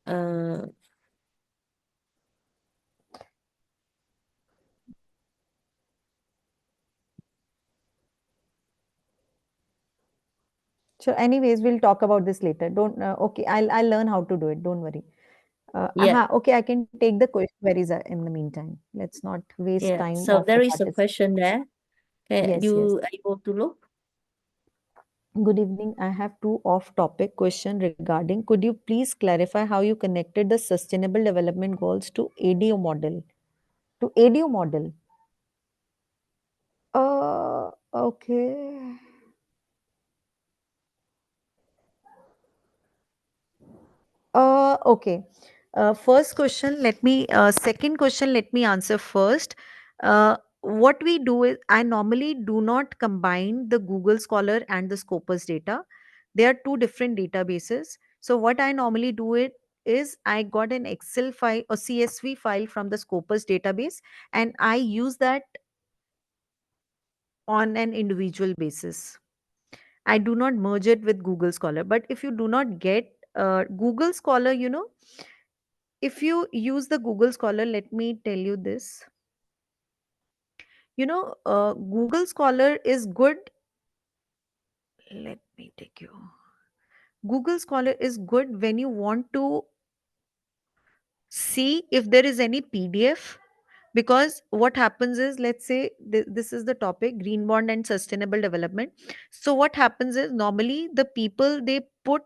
uh so anyways, we'll talk about this later. Don't, okay, I'll learn how to do it. Don't worry. yeah. Okay, I can take the queries in the meantime. Let's not waste Yeah, time so of the there is a participants. question there. Okay, Yes, yes. you able to look? Good evening. I have two off-topic question regarding. Could you please clarify how you connected the Sustainable Development Goals to ADO model? To ADO model. Okay. Okay. First question, second question, let me answer first. What we do is, I normally do not combine the Google Scholar and the Scopus data. They are two different databases. So what I normally do it is I got an Excel file or CSV file from the Scopus database, and I use that on an individual basis. I do not merge it with Google Scholar. But if you do not get Google Scholar, if you use the Google Scholar, let me tell you this. Google Scholar is good. Let me take you. Google Scholar is good when you want to see if there is any PDF, because what happens is, let's say this is the topic green bond and sustainable development. So what happens is, normally the people they put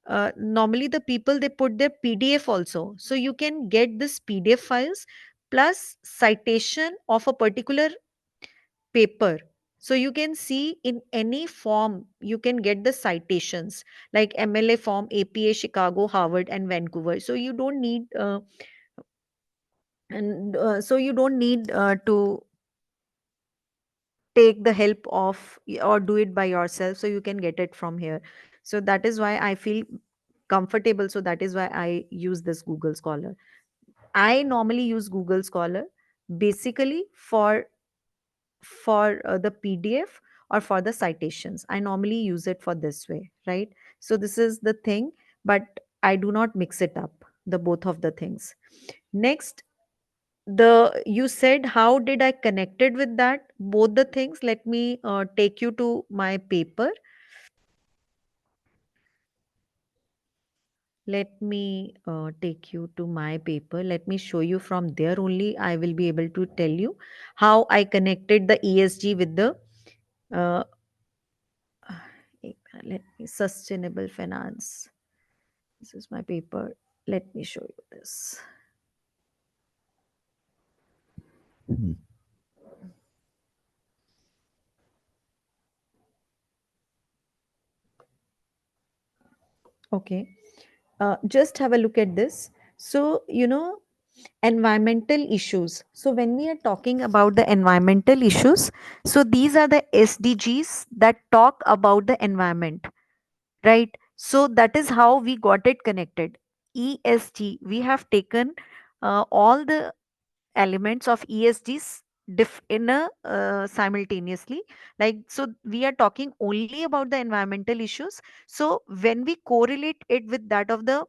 their PDF also, so you can get this PDF files plus citation of a particular paper. So you can see in any form you can get the citations, like MLA form, APA, Chicago, Harvard, and Vancouver. So you don't need to take the help of or do it by yourself, so you can get it from here. So that is why I feel comfortable, so that is why I use this Google Scholar. I normally use Google Scholar basically for the PDF or for the citations. I normally use it for this way, right? So this is the thing, but I do not mix it up, the both of the things. Next, the you said how did I connected with that both the things. Let me take you to my paper. Let me take you to my paper. Let me show you from there only. I will be able to tell you how I connected the ESG with the uh, let me sustainable finance. This is my paper. Let me show you this. Okay. Just have a look at this. So, environmental issues. So, when we are talking about the environmental issues, so these are the SDGs that talk about the environment, right? So, that is how we got it connected. ESG, we have taken all the elements of ESGs in a simultaneously, like, so we are talking only about the environmental issues. So when we correlate it with that of the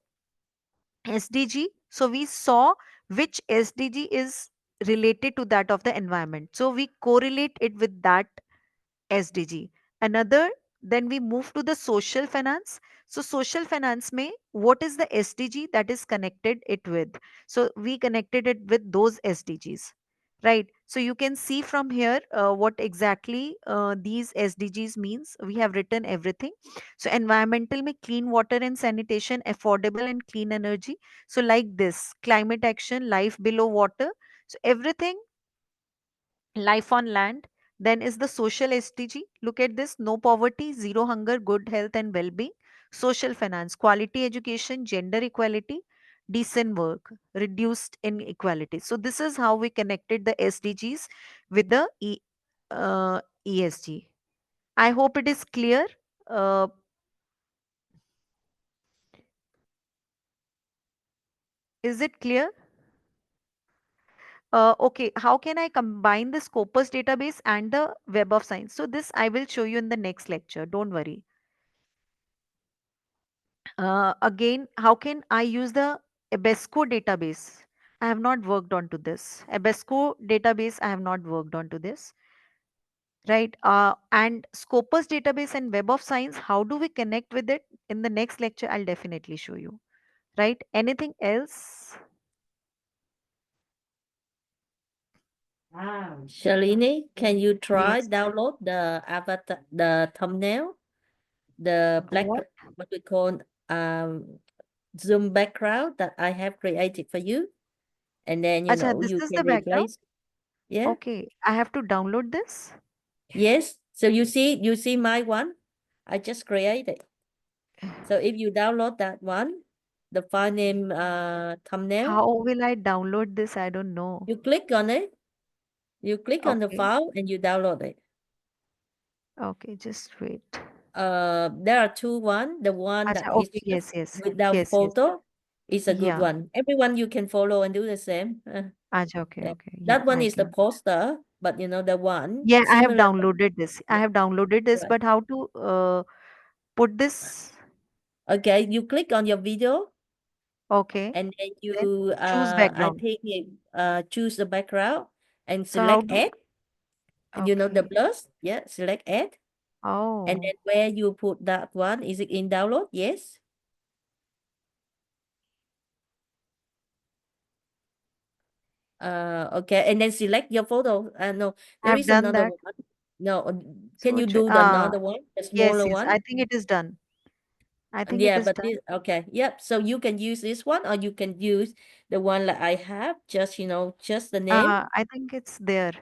SDG, so we saw which SDG is related to that of the environment, so we correlate it with that SDG. Another, then we move to the social finance. So social finance may, what is the SDG that is connected it with? So we connected it with those SDGs, right? So you can see from here what exactly these SDGs means. We have written everything. So environmental may clean water and sanitation, affordable and clean energy. So like this, climate action, life below water. So everything, life on land. Then is the social SDG. Look at this: no poverty, zero hunger, good health and well-being. Social finance, quality education, gender equality, decent work, reduced inequality. So this is how we connected the SDGs with the ESG. I hope it is clear. uh, is it clear? Okay, how can I combine the Scopus database and the Web of Science? So this I will show you in the next lecture, don't worry. Again, how can I use the Ebesco database? I have not worked on to this. Ebesco database, I have not worked on to this. Right. And Scopus database and Web of Science, how do we connect with it? In the next lecture, I'll definitely show you. Right. Anything else? Shalini, can you try Yes. download the avatar, the thumbnail? the black, What? what we call Zoom background that I have created for you. And then, Acha, this you is the can background. replace. Yeah. Okay, I have to download this. Yes. So you see my one. I just created. So if you download that one, the file name thumbnail, How will I download this? I don't know. you click on it. You click on the Okay, file and you download it. okay, just wait. There are two one. The one that Acha, is okay, just yes, yes, without yes, yes. photo is a good Yeah. one. Everyone you can follow and do the same. Acha, okay, Yeah. okay. Yeah, That one I is the can. poster, but the one Yeah, I have similar. downloaded this. I Yeah, have downloaded this, right. but how to put this? Okay, you click on your video Okay. and then Then you choose I background. think you choose the background and So how select do? add. The Okay. plus, yeah, select add. And Oh, then where you put that one, is it in download? Yes. Okay, and then select your photo. No, I there have is done another that. one. No, can So you do the another one, the yes, smaller yes. one? I think it is done. I think it Yeah, is but done. this, okay, yep. So you can use this one, or you can use the one that I have, just just the name. I think it's there.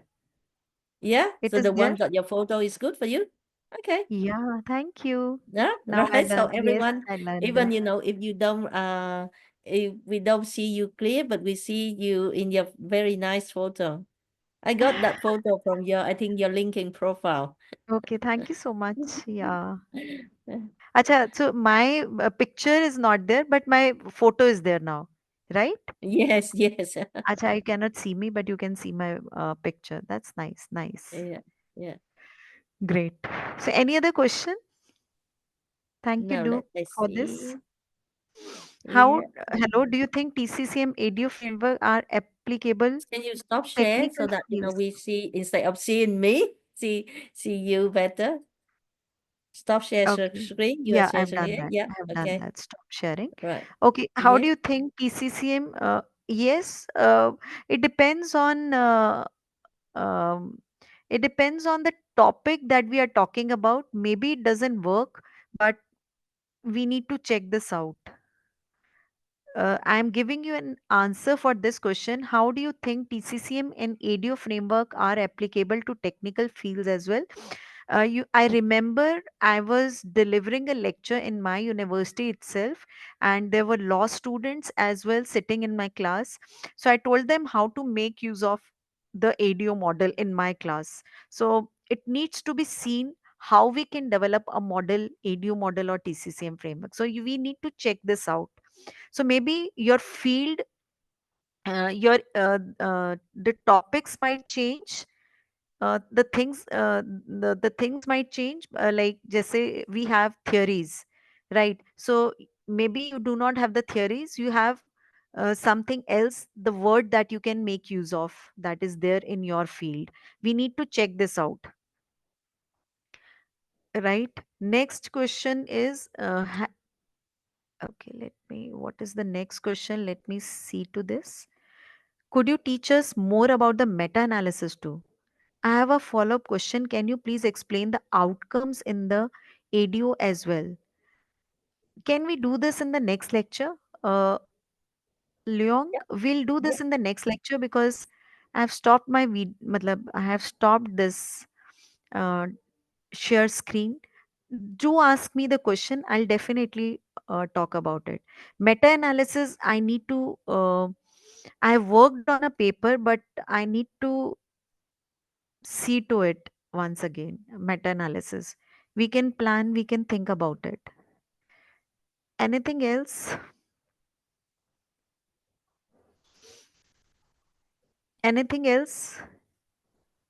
Yeah, It so is the there. one that your photo is good for you. Okay. Yeah, thank you. Yeah, Now I right. So done. Yes, everyone, I learned even this. if you don't if we don't see you clear, but we see you in your very nice photo. I got that photo from I think your LinkedIn profile. Okay, thank you so much. Yeah. Acha, so my picture is not there, but my photo is there now, right? Yes, yes. Acha, you cannot see me, but you can see my picture. That's nice. Nice. Yeah, yeah. Great. So, any other question? Thank you, Now Duke, let's for this. see. How, Yeah. hello, do you think TCCM ADO framework are applicable Can you stop share technical so that fields? we see, instead of seeing me, see you better? Stop share Okay. screen. You are Yeah, I've sharing done here. that. Yeah. I have done Okay. that. Stop sharing. Right. Okay. How Yeah. do you think TCCM? Yes, it depends on um, it depends on the topic that we are talking about. Maybe it doesn't work, but we need to check this out. I am giving you an answer for this question. How do you think TCCM and ADO framework are applicable to technical fields as well? I remember I was delivering a lecture in my university itself, and there were law students as well sitting in my class. So I told them how to make use of the ADO model in my class. So it needs to be seen how we can develop a model, ADO model or TCCM framework. So we need to check this out. So maybe your field, your the topics might change, the things might change, like just say we have theories, right? So maybe you do not have the theories, you have something else, the word that you can make use of, that is there in your field. We need to check this out, right? Next question is okay, let me, what is the next question? Let me see to this. Could you teach us more about the meta analysis too? I have a follow up question. Can you please explain the outcomes in the ADO as well? Can we do this in the next lecture? Leong, Yep. we'll do Yep. this in the next lecture because I have stopped my matlab, I have stopped this uh, share screen. Do ask me the question. I'll definitely talk about it. Meta analysis, I need to, I have worked on a paper, but I need to see to it once again. Meta analysis, we can plan, we can think about it. Anything else? Anything else?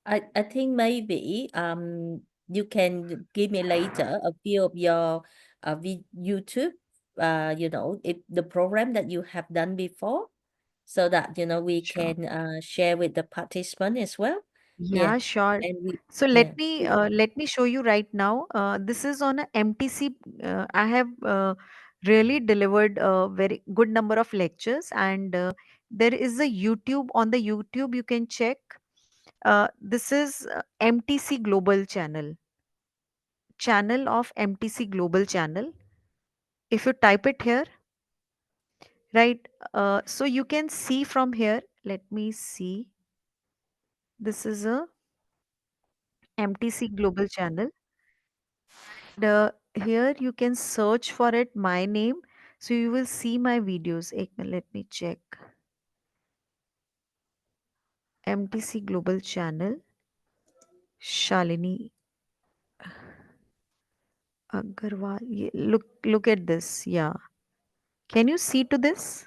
I think maybe you can give me later a few of your YouTube if the program that you have done before, so that we Sure. can share with the participant as well. Yeah. Yeah, sure. And we So yeah. let me show you right now. This is on a MTC. I have really delivered a very good number of lectures, and there is a YouTube, on the YouTube you can check. This is MTC Global channel. channel of MTC Global channel. If you type it here, right? So you can see from here. Let me see. This is a MTC Global channel. Here you can search for it, my name. So you will see my videos. Let me check. MTC Global channel. Shalini Agarwal. Look at this. Yeah. Can you see to this?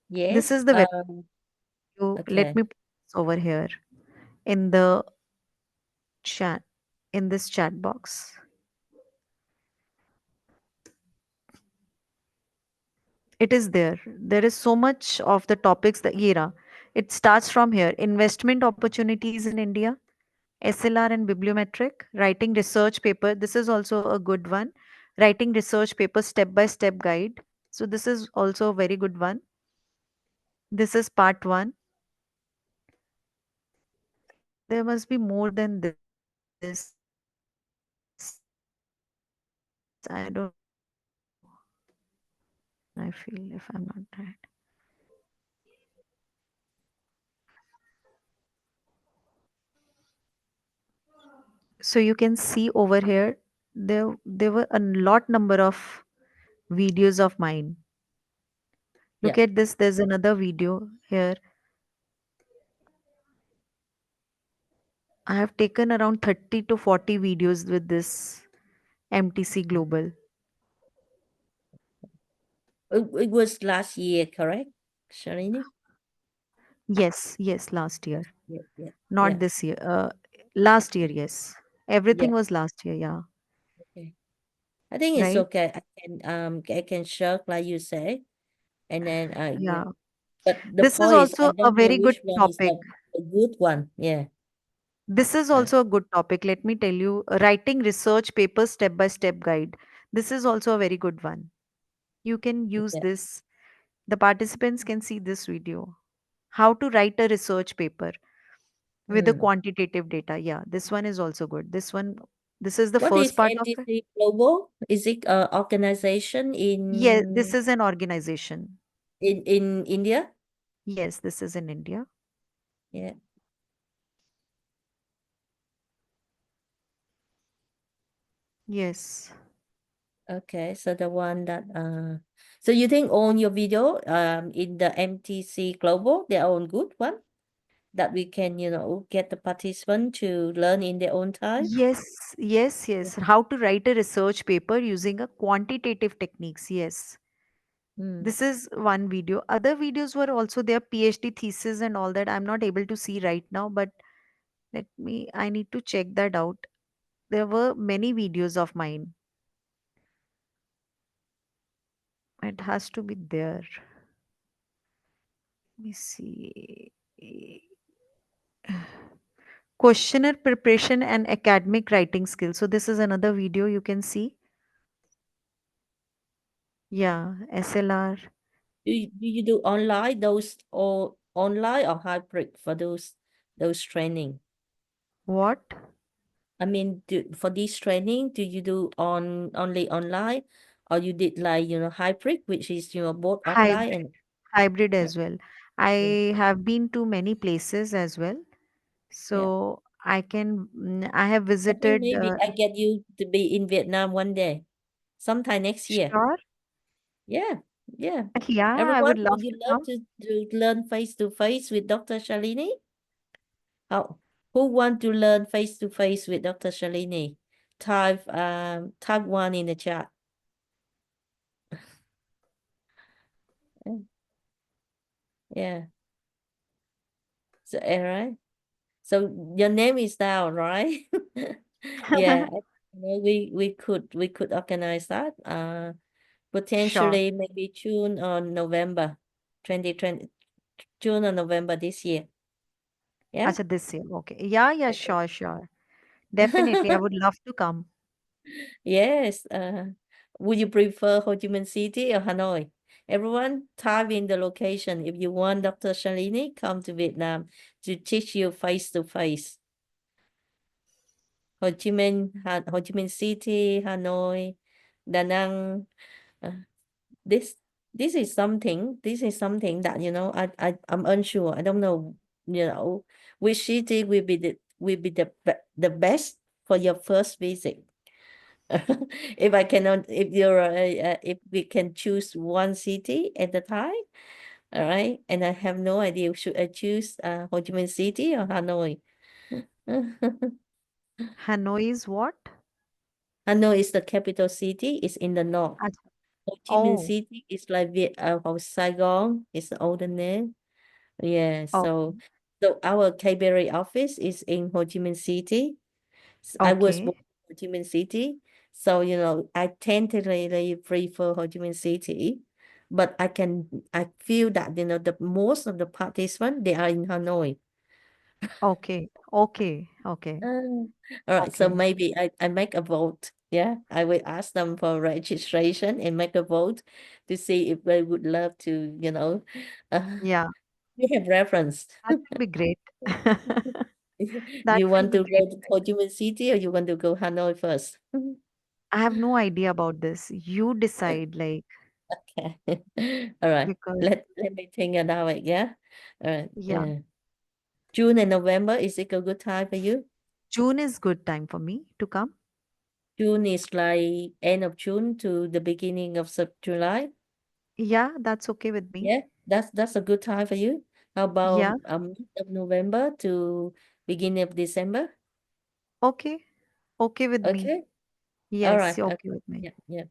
This Yes. is the web. Let Okay. me put this over here in the chat, in this chat box. It is there. There is so much of the topics, the era. It starts from here. Investment opportunities in India, SLR and bibliometric, writing research paper. This is also a good one. Writing research paper step by step guide. So this is also a very good one. This is part one. There must be more than this. I don't I feel if I'm not right. So you can see over here, there were a lot number of videos of mine. Look Yeah. at this. There's another video here. I have taken around 30 to 40 videos with this MTC Global. It was last year, correct, Shalini? Yes, last year. Yeah. Yeah. Not Yeah. this year. Last year, yes. Everything Yeah. was last year, yeah. Okay. I think it's Right? okay. I can share like you say, and then yeah. Yeah. But the This is point is, I also a don't know very good which one is topic. a good one. Yeah. This is Uh, also a good topic. Let me tell you, writing research papers step by step guide. This is also a very good one. You can use yeah. this. The participants can see this video. How to write a research paper with the Mm. quantitative data. Yeah, this one is also good. This is the What first is part of it. MDC Global? Is it a organization Yeah, this is an organization. in India? Yes, this is in India. Yeah. Yes. Okay. So the one that so you think on your video in the MTC Global, their own good one that we can, get the participant to learn in their own time? Yes. How to write a research paper using a quantitative techniques. Yes. Mm. This is one video. Other videos were also their PhD thesis and all that. I'm not able to see right now, but I need to check that out. There were many videos of mine. It has to be there. Let me see. Questionnaire preparation and academic writing skills. So this is another video you can see. Yeah, SLR. Do you do online those or online or hybrid for those training? What? I mean, for this training, do you do only online, or you did like hybrid, which is both offline Hybrid. and Hybrid uh, as well. yeah. I have been to many places as well. Yeah. So I have I think visited. maybe I get you to be in Vietnam one day, sometime next year. Sure. Yeah, yeah. Yeah, I Everyone, would would love you to love come. to learn face to face with Dr. Shalini? How, who want to learn face to face with Dr. Shalini? Type one in the chat. Yeah. So, all right. So your name is down, right? Yeah. We could organize that. Sure. Potentially maybe June or November, 2020, June or November this year. Yeah. Acha, this year. Okay. Yeah, Okay. sure. Definitely. I would love to come. Yes. Would you prefer Ho Chi Minh City or Hanoi? Everyone type in the location if you want Dr. Shalini come to Vietnam to teach you face to face. Ho Chi Minh, Ho Chi Minh City, Hanoi, Da Nang. Uh, this this is something that I'm unsure. I don't know, which city will be the best for your first visit. If I cannot, if we can choose one city at a time, all right, and I have no idea, should I choose Ho Chi Minh City or Hanoi? Hanoi is what? Hanoi is the capital city. It's in the north. Acha. Ho Chi Minh Oh, City is like Saigon. It's the older name. Yeah. So okay. our K-Berry office is in Ho Chi Minh City. I was born Okay. in Ho Chi Minh City, so I tentatively prefer Ho Chi Minh City, but I feel that the most of the participants they are in Hanoi. Okay. Okay. Okay. Uh, all right, so Okay. maybe I make a vote. Yeah, I will ask them for registration and make a vote to see if they would love to, Yeah, we have reference. that will be great. That You will want be to great. go to Ho Chi Minh City or you want to go Hanoi first? I have no idea about this. You decide, like, Okay. All right. because, Let me think about it. Yeah. All right. yeah, Yeah. June and November, is it a good time for you? June is good time for me to come. June is like end of June to the beginning of July. Yeah, that's okay with me. Yeah, that's a good time for you. How Yeah, about mid of November to beginning of December? okay. Okay with me. Okay. All Yes, right. you're okay Okay. with me. Yeah. Yeah.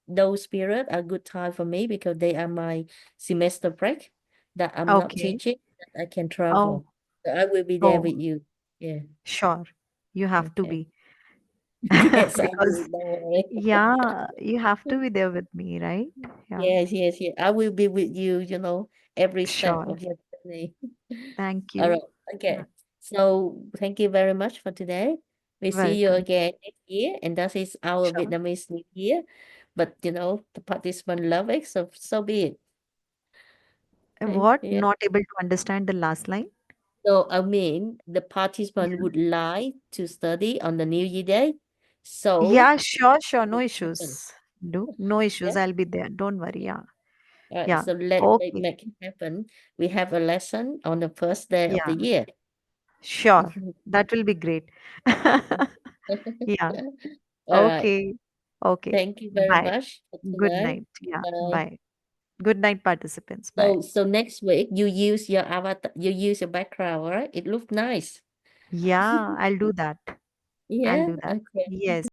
Those period are good time for me because they are my semester break that I'm not Okay. teaching, that I can Oh, travel. So I will be there oh, with you. Yeah. sure. You have to Okay. be. Yes, I will. Because, Don't worry. yeah, you have to be there with me, right? Yeah, Yes, yes, yes. I will be with you, every step sure. of your journey. Thank All right. you. Yeah, Okay. So thank you very much for today. We see you welcome. again next year, and that is our Sure. Vietnamese New Year. But the participant love it, so be it. Okay. What? Yeah. Not able to understand the last line? So I mean, the participant Yeah. would like to study on the New Year Day. So Yeah, sure, sure. No make it happen. issues. No issues. Yeah. I'll be there. Don't worry. Yeah. All right. Yeah. So let Okay. make it happen. We have a lesson on the first day of the Yeah. year. Sure. That will be great. Yeah. All right. Okay. Okay. Thank you very Bye. much for Good tonight. night. Yeah. Bye. Bye. Good night, participants. Bye. So next week you use your avatar, you use your background, right? It looks nice. Yeah, I'll do that. I'll Yeah. do that. Okay. Yes.